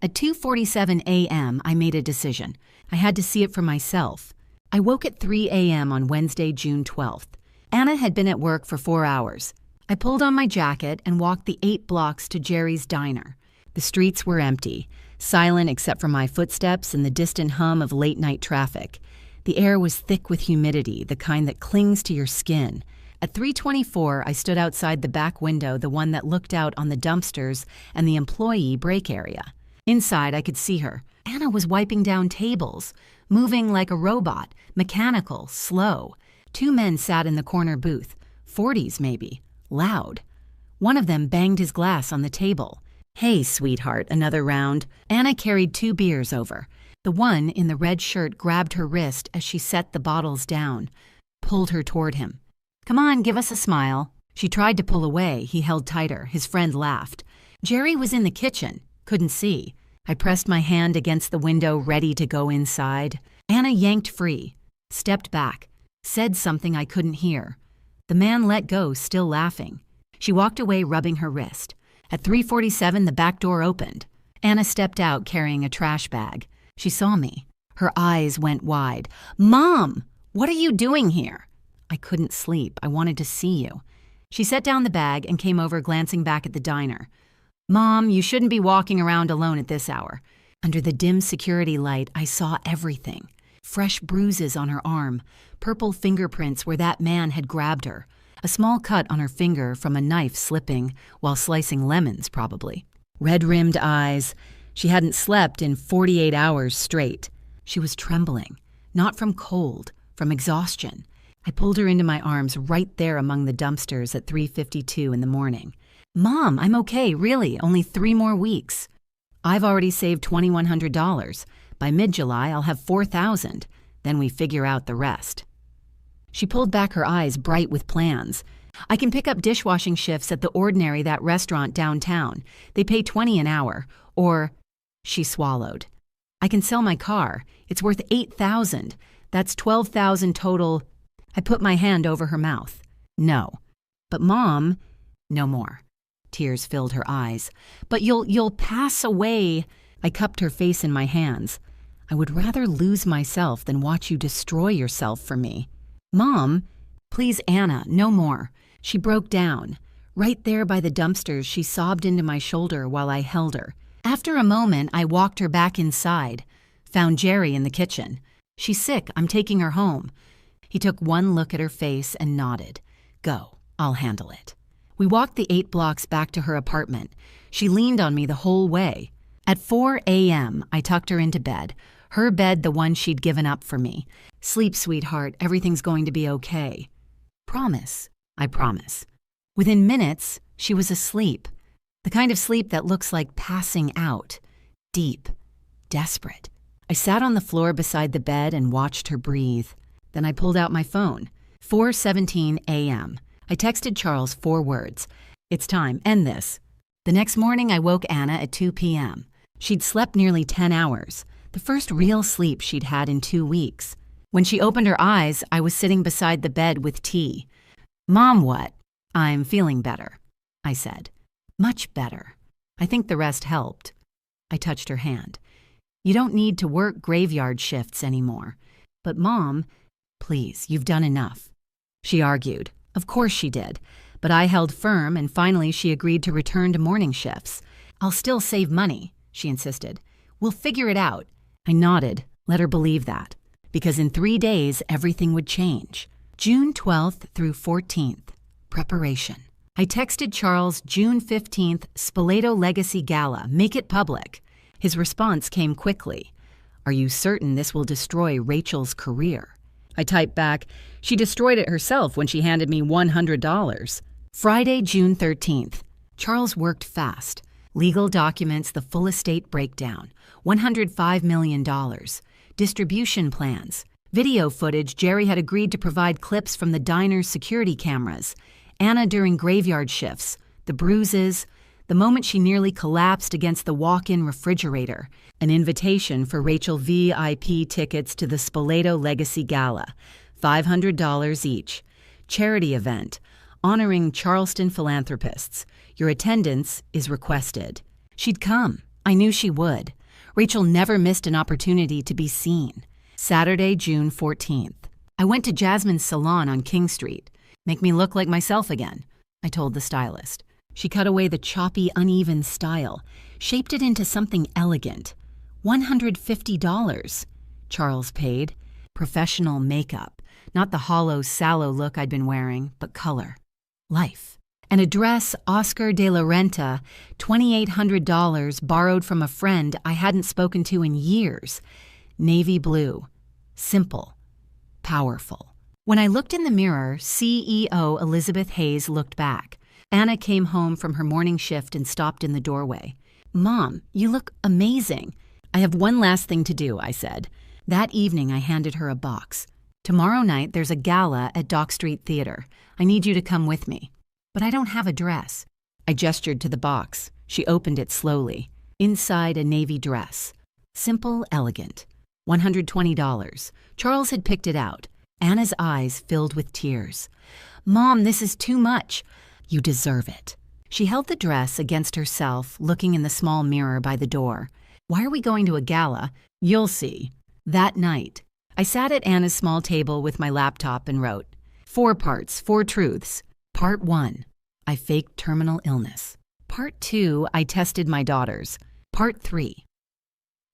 At 2:47 a.m., I made a decision. I had to see it for myself. I woke at 3 a.m. on Wednesday, June 12th. Anna had been at work for 4 hours. I pulled on my jacket and walked the 8 blocks to Jerry's diner. The streets were empty, silent except for my footsteps and the distant hum of late-night traffic. The air was thick with humidity, the kind that clings to your skin. At 3:24, I stood outside the back window, the one that looked out on the dumpsters and the employee break area. Inside, I could see her. Anna was wiping down tables, moving like a robot, mechanical, slow. 2 men sat in the corner booth, 40s maybe, loud. One of them banged his glass on the table. Hey, sweetheart, another round. Anna carried 2 beers over. The one in the red shirt grabbed her wrist as she set the bottles down, pulled her toward him. Come on, give us a smile. She tried to pull away. He held tighter. His friend laughed. Jerry was in the kitchen. Couldn't see. I pressed my hand against the window, ready to go inside. Anna yanked free, stepped back, said something I couldn't hear. The man let go, still laughing. She walked away, rubbing her wrist. At 3:47, the back door opened. Anna stepped out, carrying a trash bag. She saw me. Her eyes went wide. Mom, what are you doing here? I couldn't sleep. I wanted to see you. She set down the bag and came over, glancing back at the diner. Mom, you shouldn't be walking around alone at this hour. Under the dim security light, I saw everything. Fresh bruises on her arm, purple fingerprints where that man had grabbed her, a small cut on her finger from a knife slipping while slicing lemons, probably. Red-rimmed eyes. She hadn't slept in 48 hours straight. She was trembling, not from cold, from exhaustion. I pulled her into my arms right there among the dumpsters at 3:52 in the morning. Mom, I'm okay, really, only 3 more weeks. I've already saved $2,100. By mid-July, I'll have $4,000. Then we figure out the rest. She pulled back her eyes bright with plans. I can pick up dishwashing shifts at the Ordinary, that restaurant downtown. They pay $20 an hour. Or, she swallowed. I can sell my car. It's worth $8,000. That's $12,000 total. I put my hand over her mouth. No. But Mom, no more. Tears filled her eyes. But you'll pass away. I cupped her face in my hands. I would rather lose myself than watch you destroy yourself for me. Mom, please, Anna, no more. She broke down. Right there by the dumpsters, she sobbed into my shoulder while I held her. After a moment, I walked her back inside, found Jerry in the kitchen. "She's sick, I'm taking her home." He took one look at her face and nodded. "Go, I'll handle it." We walked the 8 blocks back to her apartment. She leaned on me the whole way. At 4 a.m., I tucked her into bed, her bed, the one she'd given up for me. "Sleep, sweetheart, everything's going to be okay." "Promise." "I promise." Within minutes, she was asleep. The kind of sleep that looks like passing out. Deep. Desperate. I sat on the floor beside the bed and watched her breathe. Then I pulled out my phone. 4:17 a.m. I texted Charles 4 words. "It's time. End this." The next morning, I woke Anna at 2 p.m. She'd slept nearly 10 hours, the first real sleep she'd had in 2 weeks. When she opened her eyes, I was sitting beside the bed with tea. "Mom, what?" "I'm feeling better," I said. "Much better. I think the rest helped." I touched her hand. "You don't need to work graveyard shifts anymore." "But Mom, please, you've done enough." She argued. Of course she did. But I held firm, and finally she agreed to return to morning shifts. "I'll still save money," she insisted. "We'll figure it out." I nodded, let her believe that. Because in 3 days, everything would change. June 12th through 14th. Preparation. I texted Charles June 15th, Spoleto Legacy Gala, make it public. His response came quickly. "Are you certain this will destroy Rachel's career?" I typed back, "She destroyed it herself when she handed me $100. Friday, June 13th. Charles worked fast. Legal documents, the full estate breakdown, $105 million. Distribution plans, video footage. Jerry had agreed to provide clips from the diner's security cameras. Anna during graveyard shifts, the bruises, the moment she nearly collapsed against the walk-in refrigerator, an invitation for Rachel VIP tickets to the Spoleto Legacy Gala, $500 each. Charity event, honoring Charleston philanthropists. Your attendance is requested. She'd come. I knew she would. Rachel never missed an opportunity to be seen. Saturday, June 14th. I went to Jasmine's salon on King Street. "Make me look like myself again," I told the stylist. She cut away the choppy, uneven style, shaped it into something elegant. $150. Charles paid. Professional makeup. Not the hollow, sallow look I'd been wearing, but color. Life. And a dress Oscar de la Renta, $2,800, borrowed from a friend I hadn't spoken to in years. Navy blue. Simple. Powerful. When I looked in the mirror, CEO Elizabeth Hayes looked back. Anna came home from her morning shift and stopped in the doorway. "Mom, you look amazing." "I have one last thing to do," I said. That evening, I handed her a box. "Tomorrow night, there's a gala at Dock Street Theater. I need you to come with me." "But I don't have a dress." I gestured to the box. She opened it slowly. Inside, a navy dress. Simple, elegant. $120. Charles had picked it out. Anna's eyes filled with tears. "Mom, this is too much." "You deserve it." She held the dress against herself, looking in the small mirror by the door. "Why are we going to a gala?" "You'll see." That night, I sat at Anna's small table with my laptop and wrote, 4 parts, 4 truths. Part 1, I faked terminal illness. Part 2, I tested my daughters. Part 3,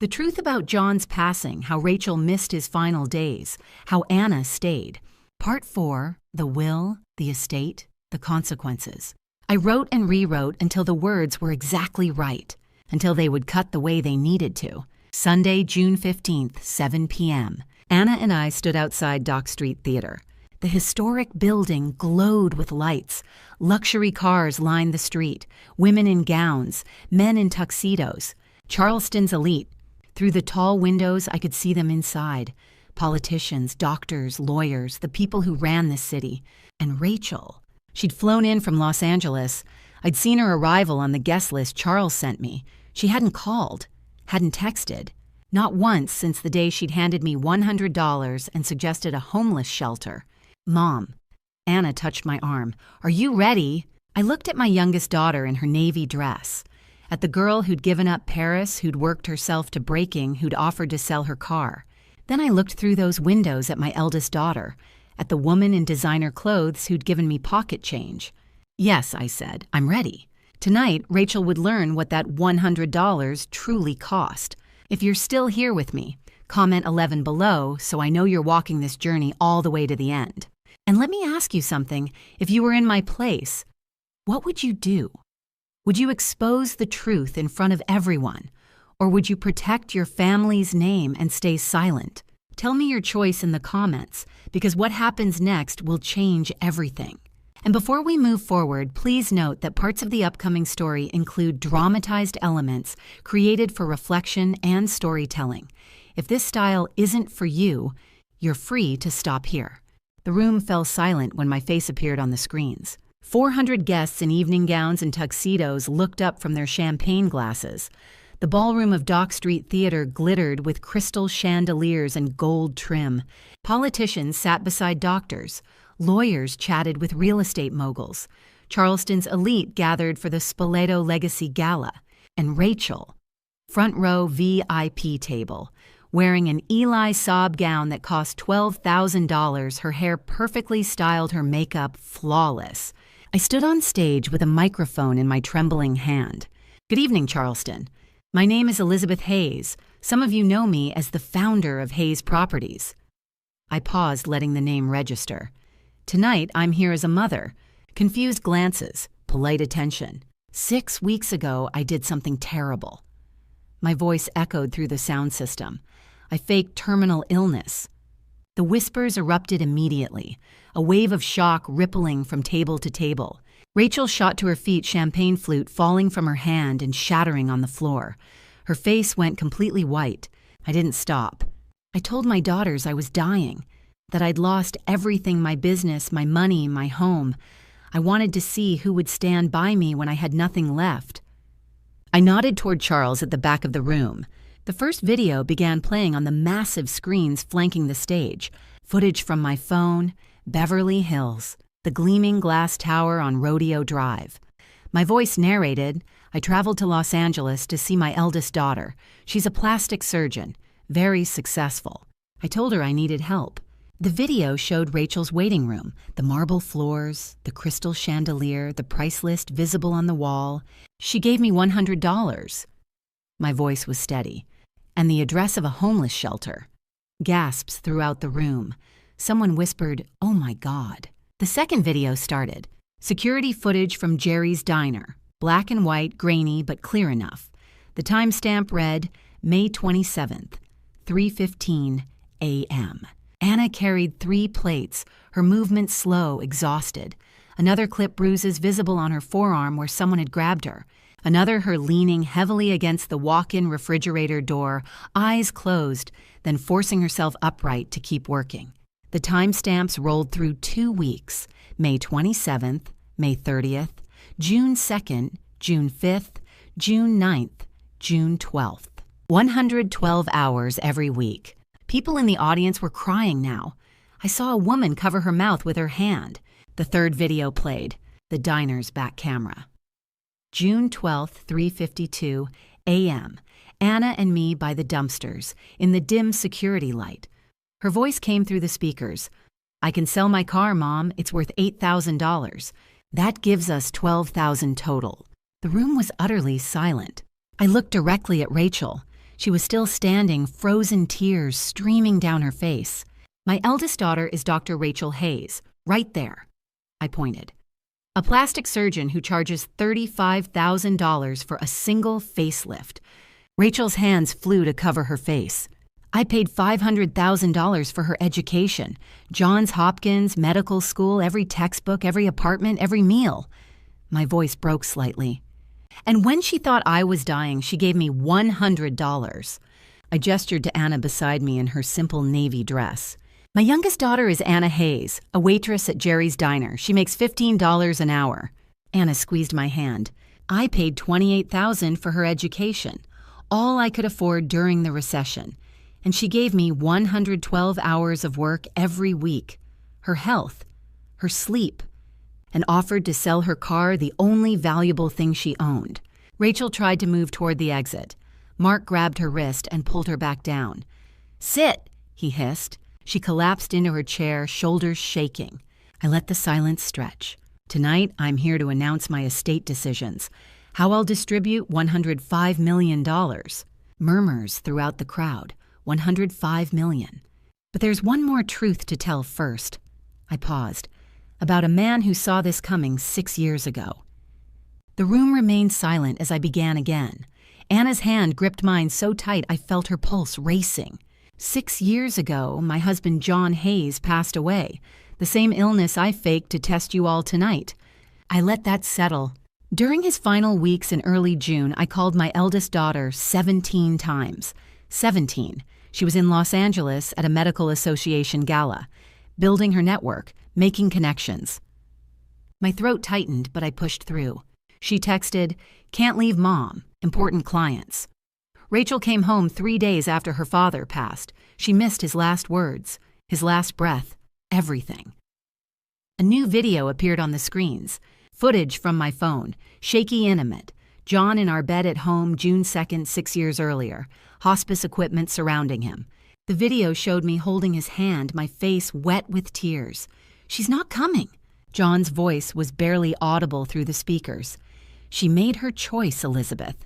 the truth about John's passing, how Rachel missed his final days, how Anna stayed. Part 4, the will, the estate, the consequences. I wrote and rewrote until the words were exactly right, until they would cut the way they needed to. Sunday, June 15th, 7 p.m. Anna and I stood outside Dock Street Theater. The historic building glowed with lights. Luxury cars lined the street, women in gowns, men in tuxedos. Charleston's elite. Through the tall windows, I could see them inside. Politicians, doctors, lawyers, the people who ran this city. And Rachel. She'd flown in from Los Angeles. I'd seen her arrival on the guest list Charles sent me. She hadn't called, hadn't texted. Not once since the day she'd handed me $100 and suggested a homeless shelter. "Mom." Anna touched my arm. "Are you ready?" I looked at my youngest daughter in her navy dress. At the girl who'd given up Paris, who'd worked herself to breaking, who'd offered to sell her car. Then I looked through those windows at my eldest daughter, at the woman in designer clothes who'd given me pocket change. "Yes," I said, "I'm ready." Tonight, Rachel would learn what that $100 truly cost. If you're still here with me, comment 11 below so I know you're walking this journey all the way to the end. And let me ask you something. If you were in my place, what would you do? Would you expose the truth in front of everyone? Or would you protect your family's name and stay silent? Tell me your choice in the comments, because what happens next will change everything. And before we move forward, please note that parts of the upcoming story include dramatized elements created for reflection and storytelling. If this style isn't for you, you're free to stop here. The room fell silent when my face appeared on the screens. 400 guests in evening gowns and tuxedos looked up from their champagne glasses. The ballroom of Dock Street Theater glittered with crystal chandeliers and gold trim. Politicians sat beside doctors. Lawyers chatted with real estate moguls. Charleston's elite gathered for the Spoleto Legacy Gala. And Rachel, front row VIP table, wearing an Eli Saab gown that cost $12,000, her hair perfectly styled, her makeup flawless. I stood on stage with a microphone in my trembling hand. Good evening, Charleston. My name is Elizabeth Hayes. Some of you know me as the founder of Hayes Properties. I paused, letting the name register. Tonight, I'm here as a mother. Confused glances, polite attention. 6 weeks ago, I did something terrible. My voice echoed through the sound system. I faked terminal illness. The whispers erupted immediately, a wave of shock rippling from table to table. Rachel shot to her feet, champagne flute falling from her hand and shattering on the floor. Her face went completely white. I didn't stop. I told my daughters I was dying, that I'd lost everything, my business, my money, my home. I wanted to see who would stand by me when I had nothing left. I nodded toward Charles at the back of the room. The first video began playing on the massive screens flanking the stage. Footage from my phone, Beverly Hills, the gleaming glass tower on Rodeo Drive. My voice narrated, I traveled to Los Angeles to see my eldest daughter. She's a plastic surgeon, very successful. I told her I needed help. The video showed Rachel's waiting room, the marble floors, the crystal chandelier, the price list visible on the wall. She gave me $100. My voice was steady. And the address of a homeless shelter. Gasps throughout the room. Someone whispered, "Oh my God." The second video started. Security footage from Jerry's Diner. Black and white, grainy, but clear enough. The timestamp read, May 27th, 3:15 a.m. Anna carried 3 plates, her movement slow, exhausted. Another clip bruises visible on her forearm where someone had grabbed her. Another her leaning heavily against the walk-in refrigerator door, eyes closed, then forcing herself upright to keep working. The timestamps rolled through 2 weeks, May 27th, May 30th, June 2nd, June 5th, June 9th, June 12th. 112 hours every week. People in the audience were crying now. I saw a woman cover her mouth with her hand. The third video played, the diner's back camera. June 12th, 3:52 a.m. Anna and me by the dumpsters, in the dim security light. Her voice came through the speakers. I can sell my car, Mom. It's worth $8,000. That gives us $12,000 total. The room was utterly silent. I looked directly at Rachel. She was still standing, frozen tears streaming down her face. My eldest daughter is Dr. Rachel Hayes, right there. I pointed. A plastic surgeon who charges $35,000 for a single facelift. Rachel's hands flew to cover her face. I paid $500,000 for her education. Johns Hopkins, medical school, every textbook, every apartment, every meal. My voice broke slightly. And when she thought I was dying, she gave me $100. I gestured to Anna beside me in her simple navy dress. My youngest daughter is Anna Hayes, a waitress at Jerry's Diner. She makes $15 an hour. Anna squeezed my hand. I paid $28,000 for her education, all I could afford during the recession. And she gave me 112 hours of work every week, her health, her sleep, and offered to sell her car, the only valuable thing she owned. Rachel tried to move toward the exit. Mark grabbed her wrist and pulled her back down. "Sit," he hissed. She collapsed into her chair, shoulders shaking. I let the silence stretch. Tonight, I'm here to announce my estate decisions, how I'll distribute $105 million. Murmurs throughout the crowd, $105 million. But there's one more truth to tell first. I paused. About a man who saw this coming 6 years ago. The room remained silent as I began again. Anna's hand gripped mine so tight I felt her pulse racing. 6 years ago, my husband John Hayes passed away, the same illness I faked to test you all tonight. I let that settle. During his final weeks in early June, I called my eldest daughter 17 times. 17. She was in Los Angeles at a medical association gala, building her network, making connections. My throat tightened, but I pushed through. She texted, "Can't leave Mom, important clients." Rachel came home 3 days after her father passed. She missed his last words, his last breath, everything. A new video appeared on the screens. Footage from my phone, shaky intimate. John in our bed at home June 2nd, 6 years earlier. Hospice equipment surrounding him. The video showed me holding his hand, my face wet with tears. "She's not coming." John's voice was barely audible through the speakers. "She made her choice, Elizabeth.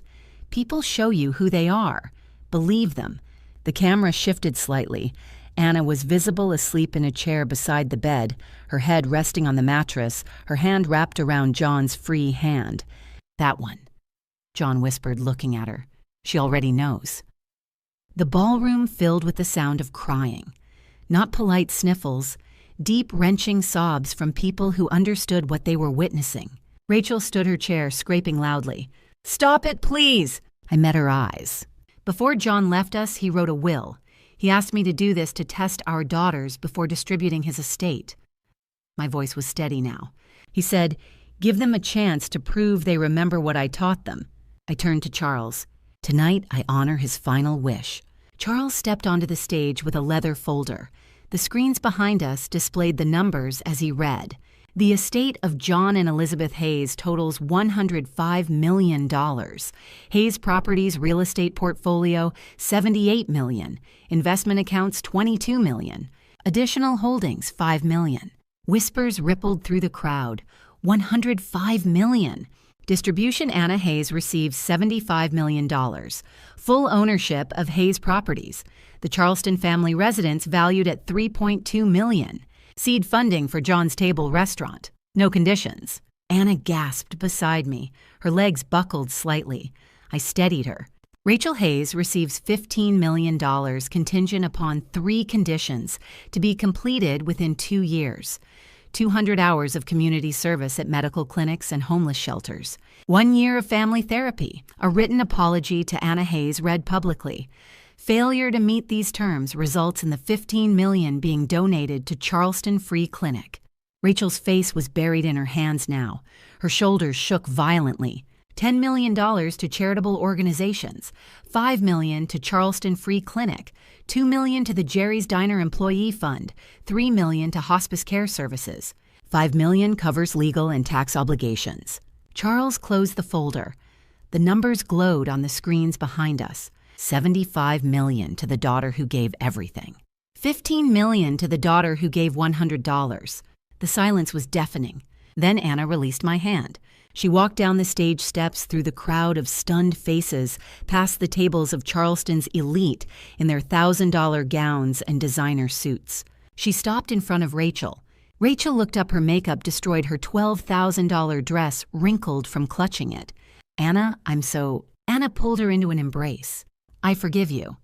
People show you who they are. Believe them." The camera shifted slightly. Anna was visible asleep in a chair beside the bed, her head resting on the mattress, her hand wrapped around John's free hand. "That one," John whispered, looking at her. "She already knows." The ballroom filled with the sound of crying. Not polite sniffles, deep, wrenching sobs from people who understood what they were witnessing. Rachel stood her chair, scraping loudly. "Stop it, please!" I met her eyes. Before John left us, he wrote a will. He asked me to do this to test our daughters before distributing his estate. My voice was steady now. He said, "Give them a chance to prove they remember what I taught them." I turned to Charles. "Tonight, I honor his final wish." Charles stepped onto the stage with a leather folder. The screens behind us displayed the numbers as he read. The estate of John and Elizabeth Hayes totals $105 million. Hayes Properties real estate portfolio, $78 million. Investment accounts, $22 million. Additional holdings, $5 million. Whispers rippled through the crowd. $105 million. Distribution: Anna Hayes receives $75 million. Full ownership of Hayes Properties. The Charleston family residence valued at $3.2 million. Seed funding for John's Table restaurant. No conditions. Anna gasped beside me. Her legs buckled slightly. I steadied her. Rachel Hayes receives $15 million contingent upon 3 conditions to be completed within 2 years. 200 hours of community service at medical clinics and homeless shelters. 1 year of family therapy. A written apology to Anna Hayes read publicly. Failure to meet these terms results in the $15 million being donated to Charleston Free Clinic. Rachel's face was buried in her hands now. Her shoulders shook violently. $10 million to charitable organizations, $5 million to Charleston Free Clinic, $2 million to the Jerry's Diner Employee Fund, $3 million to hospice care services. $5 million covers legal and tax obligations. Charles closed the folder. The numbers glowed on the screens behind us. $75 million to the daughter who gave everything. $15 million to the daughter who gave $100. The silence was deafening. Then Anna released my hand. She walked down the stage steps through the crowd of stunned faces, past the tables of Charleston's elite in their $1,000 gowns and designer suits. She stopped in front of Rachel. Rachel looked up. Her makeup destroyed her $12,000 dress, wrinkled from clutching it. "Anna, Anna pulled her into an embrace. "I forgive you."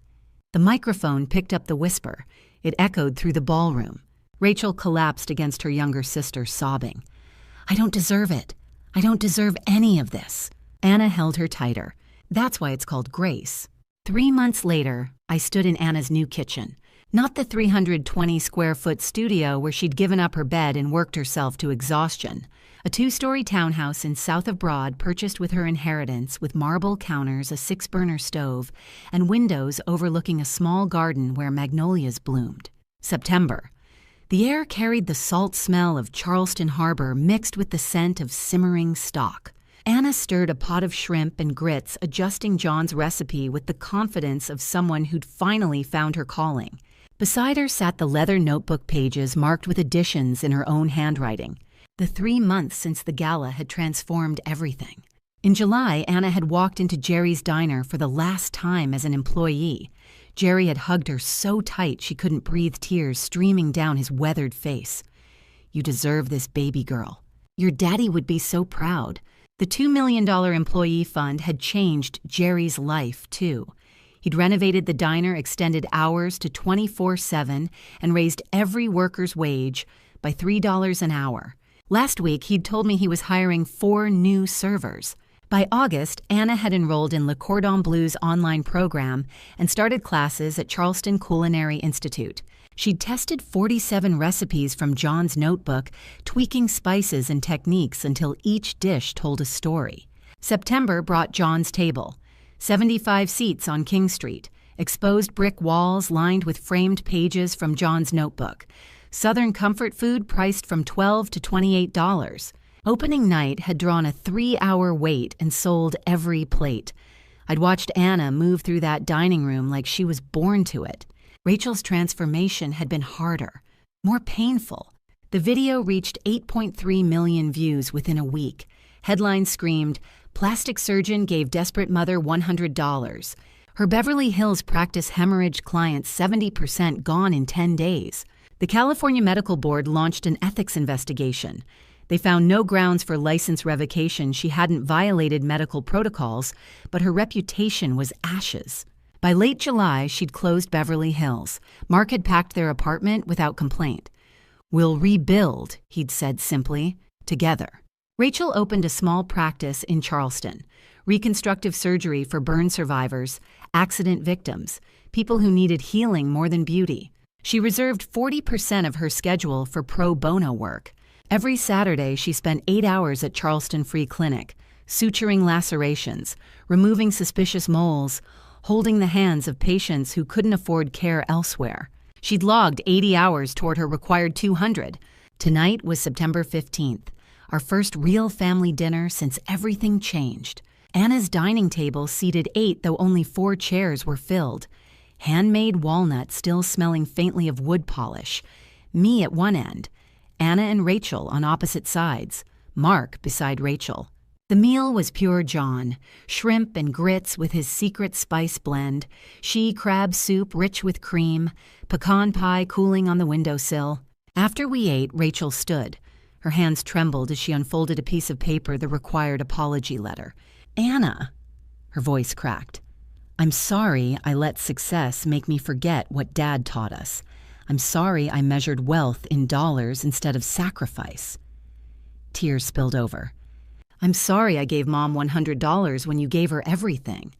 The microphone picked up the whisper. It echoed through the ballroom. Rachel collapsed against her younger sister, sobbing. "I don't deserve it. I don't deserve any of this." Anna held her tighter. That's why it's called grace. 3 months later, I stood in Anna's new kitchen. Not the 320-square-foot studio where she'd given up her bed and worked herself to exhaustion. A 2-story townhouse in south of Broad purchased with her inheritance, with marble counters, a 6-burner stove, and windows overlooking a small garden where magnolias bloomed. September. The air carried the salt smell of Charleston Harbor mixed with the scent of simmering stock. Anna stirred a pot of shrimp and grits, adjusting John's recipe with the confidence of someone who'd finally found her calling. Beside her sat the leather notebook pages marked with additions in her own handwriting. The 3 months since the gala had transformed everything. In July, Anna had walked into Jerry's diner for the last time as an employee. Jerry had hugged her so tight she couldn't breathe, tears streaming down his weathered face. "You deserve this, baby girl. Your daddy would be so proud." The $2 million employee fund had changed Jerry's life, too. He'd renovated the diner, extended hours to 24/7, and raised every worker's wage by $3 an hour. Last week, he'd told me he was hiring 4 new servers. By August, Anna had enrolled in Le Cordon Bleu's online program and started classes at Charleston Culinary Institute. She'd tested 47 recipes from John's notebook, tweaking spices and techniques until each dish told a story. September brought John's table. 75 seats on King Street, exposed brick walls lined with framed pages from John's notebook. Southern comfort food priced from $12 to $28. Opening night had drawn a 3-hour wait and sold every plate. I'd watched Anna move through that dining room like she was born to it. Rachel's transformation had been harder, more painful. The video reached 8.3 million views within a week. Headlines screamed, "Plastic surgeon gave desperate mother $100. Her Beverly Hills practice hemorrhage client 70% gone in 10 days. The California Medical Board launched an ethics investigation. They found no grounds for license revocation. She hadn't violated medical protocols, but her reputation was ashes. By late July, she'd closed Beverly Hills. Mark had packed their apartment without complaint. "We'll rebuild," he'd said simply, "together." Rachel opened a small practice in Charleston, reconstructive surgery for burn survivors, accident victims, people who needed healing more than beauty. She reserved 40% of her schedule for pro bono work. Every Saturday, she spent 8 hours at Charleston Free Clinic, suturing lacerations, removing suspicious moles, holding the hands of patients who couldn't afford care elsewhere. She'd logged 80 hours toward her required 200. Tonight was September 15th, our first real family dinner since everything changed. Anna's dining table seated 8, though only 4 chairs were filled. Handmade walnut still smelling faintly of wood polish. Me at one end. Anna and Rachel on opposite sides. Mark beside Rachel. The meal was pure John. Shrimp and grits with his secret spice blend. She crab soup rich with cream. Pecan pie cooling on the windowsill. After we ate, Rachel stood. Her hands trembled as she unfolded a piece of paper, the required apology letter. "Anna," her voice cracked. "I'm sorry I let success make me forget what Dad taught us. I'm sorry I measured wealth in dollars instead of sacrifice." Tears spilled over. "I'm sorry I gave Mom $100 when you gave her everything."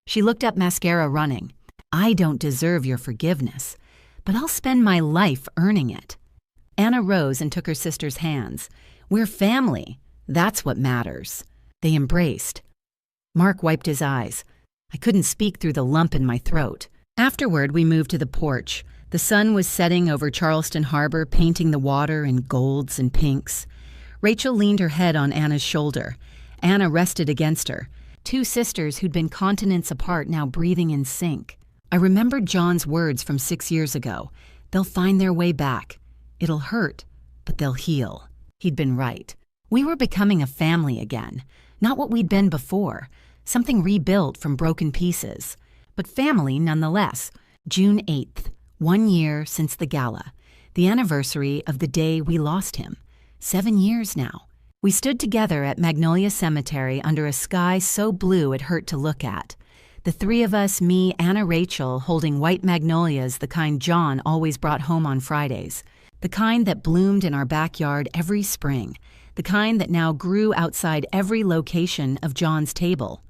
She looked up, mascara running. "I don't deserve your forgiveness, but I'll spend my life earning it." Anna rose and took her sister's hands. "We're family. That's what matters." They embraced. Mark wiped his eyes. I couldn't speak through the lump in my throat. Afterward, we moved to the porch. The sun was setting over Charleston Harbor, painting the water in golds and pinks. Rachel leaned her head on Anna's shoulder. Anna rested against her. 2 sisters who'd been continents apart now breathing in sync. I remembered John's words from 6 years ago. They'll find their way back. It'll hurt, but they'll heal. He'd been right. We were becoming a family again. Not what we'd been before. Something rebuilt from broken pieces. But family nonetheless. June 8th, 1 year since the gala. The anniversary of the day we lost him. 7 years now. We stood together at Magnolia Cemetery under a sky so blue it hurt to look at. The 3 of us, me, Anna, Rachel, holding white magnolias, the kind John always brought home on Fridays. The kind that bloomed in our backyard every spring. The kind that now grew outside every location of John's table.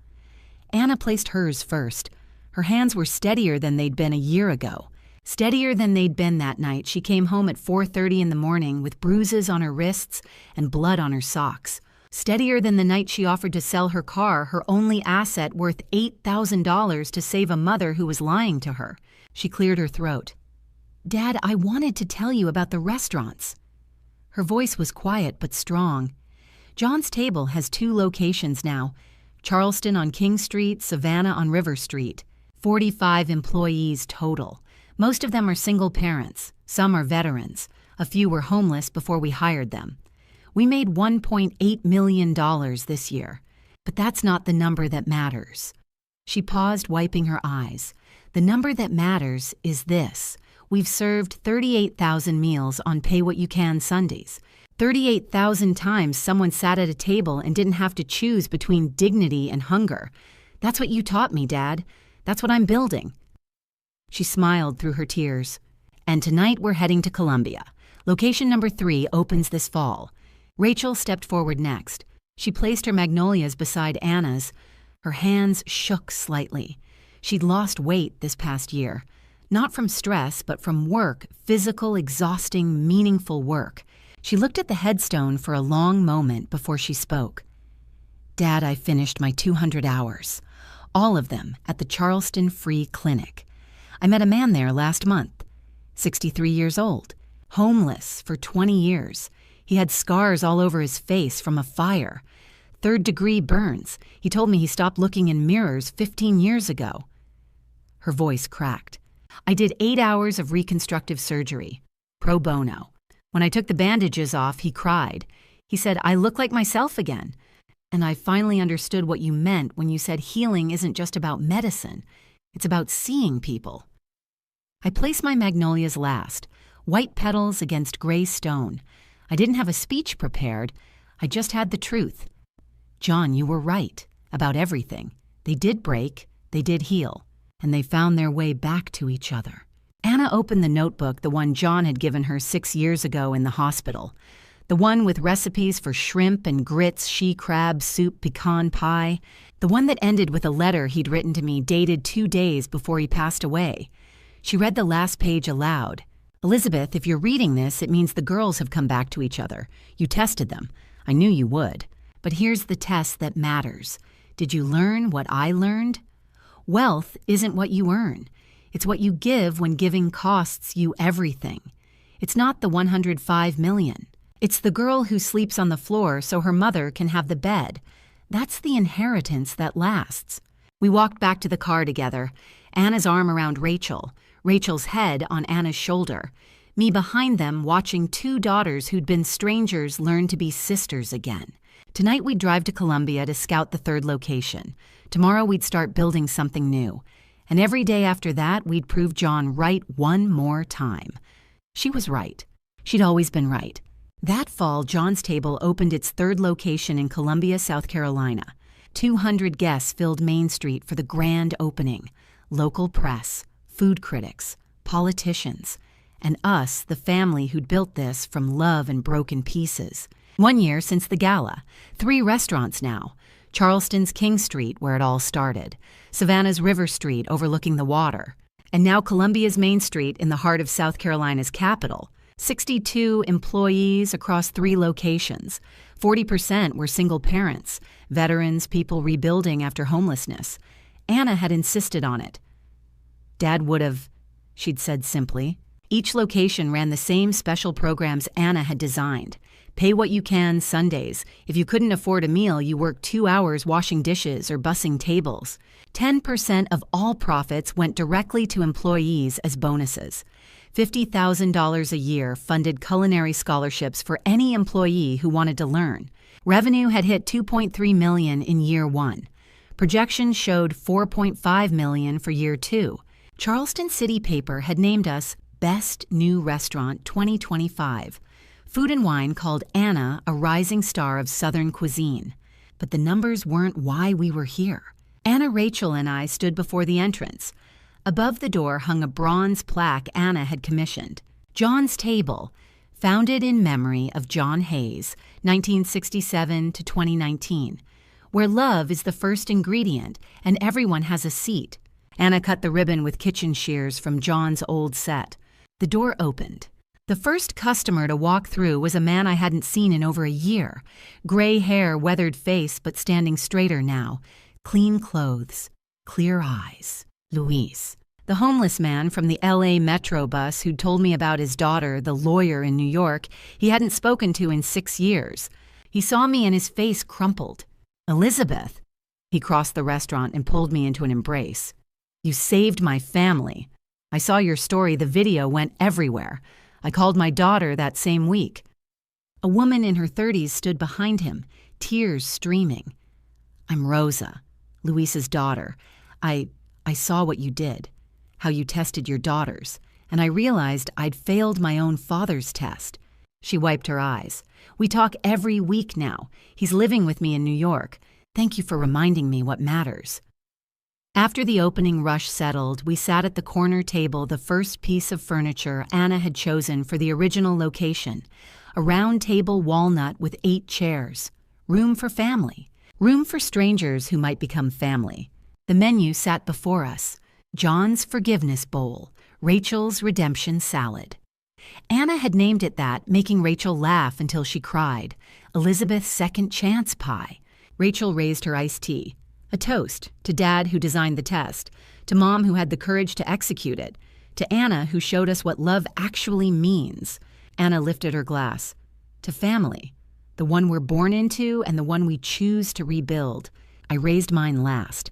Anna placed hers first. Her hands were steadier than they'd been a year ago. Steadier than they'd been that night. She came home at 4:30 in the morning with bruises on her wrists and blood on her socks. Steadier than the night she offered to sell her car, her only asset worth $8,000 to save a mother who was lying to her. She cleared her throat. "Dad, I wanted to tell you about the restaurants." Her voice was quiet but strong. John's table has 2 locations now. Charleston on King Street, Savannah on River Street. 45 employees total. Most of them are single parents. Some are veterans. A few were homeless before we hired them. We made $1.8 million this year, but that's not the number that matters. She paused, wiping her eyes. The number that matters is this. We've served 38,000 meals on Pay What You Can Sundays. 38,000 times someone sat at a table and didn't have to choose between dignity and hunger. That's what you taught me, Dad. That's what I'm building. She smiled through her tears. And tonight we're heading to Columbia. Location number 3 opens this fall. Rachel stepped forward next. She placed her magnolias beside Anna's. Her hands shook slightly. She'd lost weight this past year. Not from stress, but from work, physical, exhausting, meaningful work. She looked at the headstone for a long moment before she spoke. Dad, I finished my 200 hours. All of them at the Charleston Free Clinic. I met a man there last month. 63 years old. Homeless for 20 years. He had scars all over his face from a fire. 3rd-degree burns. He told me he stopped looking in mirrors 15 years ago. Her voice cracked. I did 8 hours of reconstructive surgery. Pro bono. When I took the bandages off, he cried. He said, I look like myself again. And I finally understood what you meant when you said healing isn't just about medicine. It's about seeing people. I placed my magnolias last, white petals against gray stone. I didn't have a speech prepared. I just had the truth. John, you were right about everything. They did break, they did heal, and they found their way back to each other. Anna opened the notebook, the one John had given her 6 years ago in the hospital. The one with recipes for shrimp and grits, she-crab soup, pecan pie. The one that ended with a letter he'd written to me dated 2 days before he passed away. She read the last page aloud. Elizabeth, if you're reading this, it means the girls have come back to each other. You tested them. I knew you would. But here's the test that matters. Did you learn what I learned? Wealth isn't what you earn. It's what you give when giving costs you everything. It's not the 105 million. It's the girl who sleeps on the floor so her mother can have the bed. That's the inheritance that lasts. We walked back to the car together, Anna's arm around Rachel, Rachel's head on Anna's shoulder, me behind them watching 2 daughters who'd been strangers learn to be sisters again. Tonight we'd drive to Columbia to scout the 3rd location. Tomorrow we'd start building something new. And every day after that, we'd prove John right one more time. She was right. She'd always been right. That fall, John's Table opened its 3rd location in Columbia, South Carolina. 200 guests filled Main Street for the grand opening. Local press, food critics, politicians, and us, the family who'd built this from love and broken pieces. 1 year since the gala. 3 restaurants now. Charleston's King Street, where it all started. Savannah's River Street, overlooking the water. And now Columbia's Main Street in the heart of South Carolina's capital. 62 employees across 3 locations. 40% were single parents, veterans, people rebuilding after homelessness. Anna had insisted on it. Dad would have, she'd said simply. Each location ran the same special programs Anna had designed. Pay What You Can Sundays. If you couldn't afford a meal, you worked 2 hours washing dishes or bussing tables. 10% of all profits went directly to employees as bonuses. $50,000 a year funded culinary scholarships for any employee who wanted to learn. Revenue had hit $2.3 million in year 1. Projections showed $4.5 million for year 2. Charleston City Paper had named us Best New Restaurant 2025. Food and Wine called Anna a rising star of Southern cuisine. But the numbers weren't why we were here. Anna, Rachel, and I stood before the entrance. Above the door hung a bronze plaque Anna had commissioned. John's Table, founded in memory of John Hayes, 1967 to 2019, where love is the first ingredient and everyone has a seat. Anna cut the ribbon with kitchen shears from John's old set. The door opened. The first customer to walk through was a man I hadn't seen in over a year. Gray hair, weathered face, but standing straighter now. Clean clothes, clear eyes. Luis. The homeless man from the LA Metro bus who'd told me about his daughter, the lawyer in New York, he hadn't spoken to in 6 years. He saw me and his face crumpled. Elizabeth. He crossed the restaurant and pulled me into an embrace. You saved my family. I saw your story, the video went everywhere. I called my daughter that same week. A woman in her 30s stood behind him, tears streaming. "I'm Rosa, Luisa's daughter. I saw what you did, how you tested your daughters, and I realized I'd failed my own father's test." She wiped her eyes. "We talk every week now. He's living with me in New York. Thank you for reminding me what matters." After the opening rush settled, we sat at the corner table, the first piece of furniture Anna had chosen for the original location, a round table walnut with 8 chairs. Room for family. Room for strangers who might become family. The menu sat before us. John's forgiveness bowl, Rachel's redemption salad. Anna had named it that, making Rachel laugh until she cried. Elizabeth's second chance pie. Rachel raised her iced tea. A toast to Dad, who designed the test, to Mom, who had the courage to execute it, to Anna, who showed us what love actually means. Anna lifted her glass. To family, the one we're born into and the one we choose to rebuild. I raised mine last.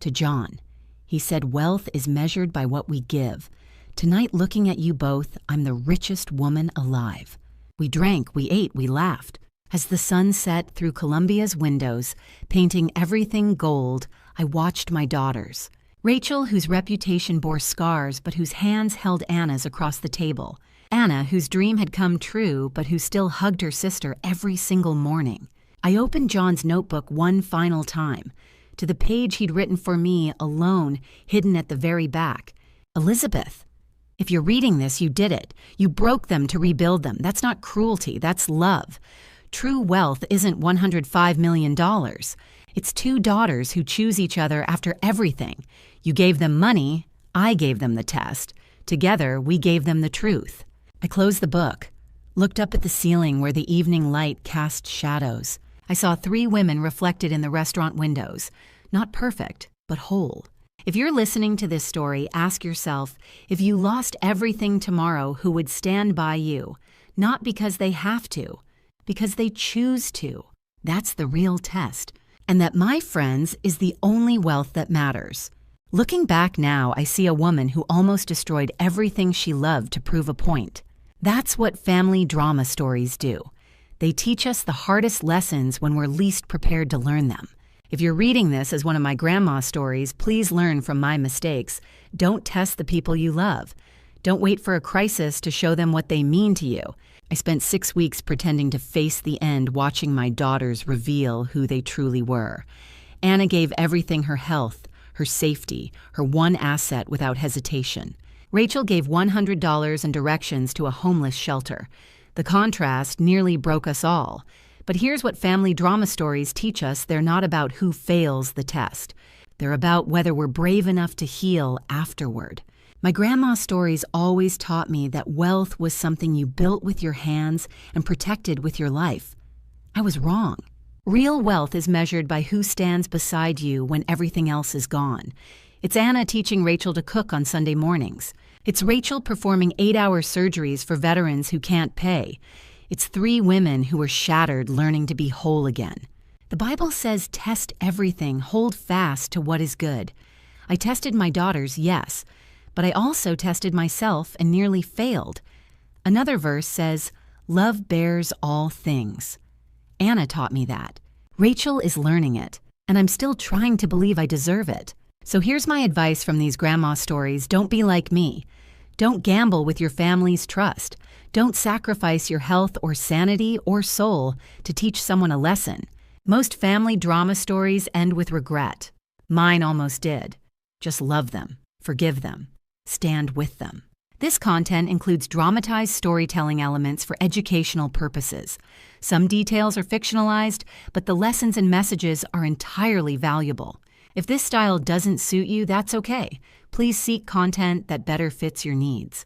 To John, he said wealth is measured by what we give. Tonight, looking at you both, I'm the richest woman alive. We drank, we ate, we laughed. As the sun set through Columbia's windows, painting everything gold, I watched my daughters. Rachel, whose reputation bore scars but whose hands held Anna's across the table. Anna, whose dream had come true but who still hugged her sister every single morning. I opened John's notebook one final time, to the page he'd written for me alone, hidden at the very back. Elizabeth, if you're reading this, you did it. You broke them to rebuild them. That's not cruelty, that's love. True wealth isn't $105 million. It's 2 daughters who choose each other after everything. You gave them money, I gave them the test. Together, we gave them the truth. I closed the book, looked up at the ceiling where the evening light cast shadows. I saw 3 women reflected in the restaurant windows. Not perfect, but whole. If you're listening to this story, ask yourself, if you lost everything tomorrow, who would stand by you? Not because they have to, because they choose to. That's the real test. And that, my friends, is the only wealth that matters. Looking back now, I see a woman who almost destroyed everything she loved to prove a point. That's what family drama stories do. They teach us the hardest lessons when we're least prepared to learn them. If you're reading this as one of my grandma's stories, please learn from my mistakes. Don't test the people you love. Don't wait for a crisis to show them what they mean to you. I spent 6 weeks pretending to face the end, watching my daughters reveal who they truly were. Anna gave everything, her health, her safety, her one asset, without hesitation. Rachel gave $100 and directions to a homeless shelter. The contrast nearly broke us all. But here's what family drama stories teach us: they're not about who fails the test. They're about whether we're brave enough to heal afterward. My grandma's stories always taught me that wealth was something you built with your hands and protected with your life. I was wrong. Real wealth is measured by who stands beside you when everything else is gone. It's Anna teaching Rachel to cook on Sunday mornings. It's Rachel performing 8-hour surgeries for veterans who can't pay. It's 3 women who were shattered learning to be whole again. The Bible says, test everything, hold fast to what is good. I tested my daughters, yes, but I also tested myself and nearly failed. Another verse says, love bears all things. Anna taught me that. Rachel is learning it, and I'm still trying to believe I deserve it. So here's my advice from these grandma stories. Don't be like me. Don't gamble with your family's trust. Don't sacrifice your health or sanity or soul to teach someone a lesson. Most family drama stories end with regret. Mine almost did. Just love them, forgive them, stand with them. This content includes dramatized storytelling elements for educational purposes. Some details are fictionalized, but the lessons and messages are entirely valuable. If this style doesn't suit you, that's okay. Please seek content that better fits your needs.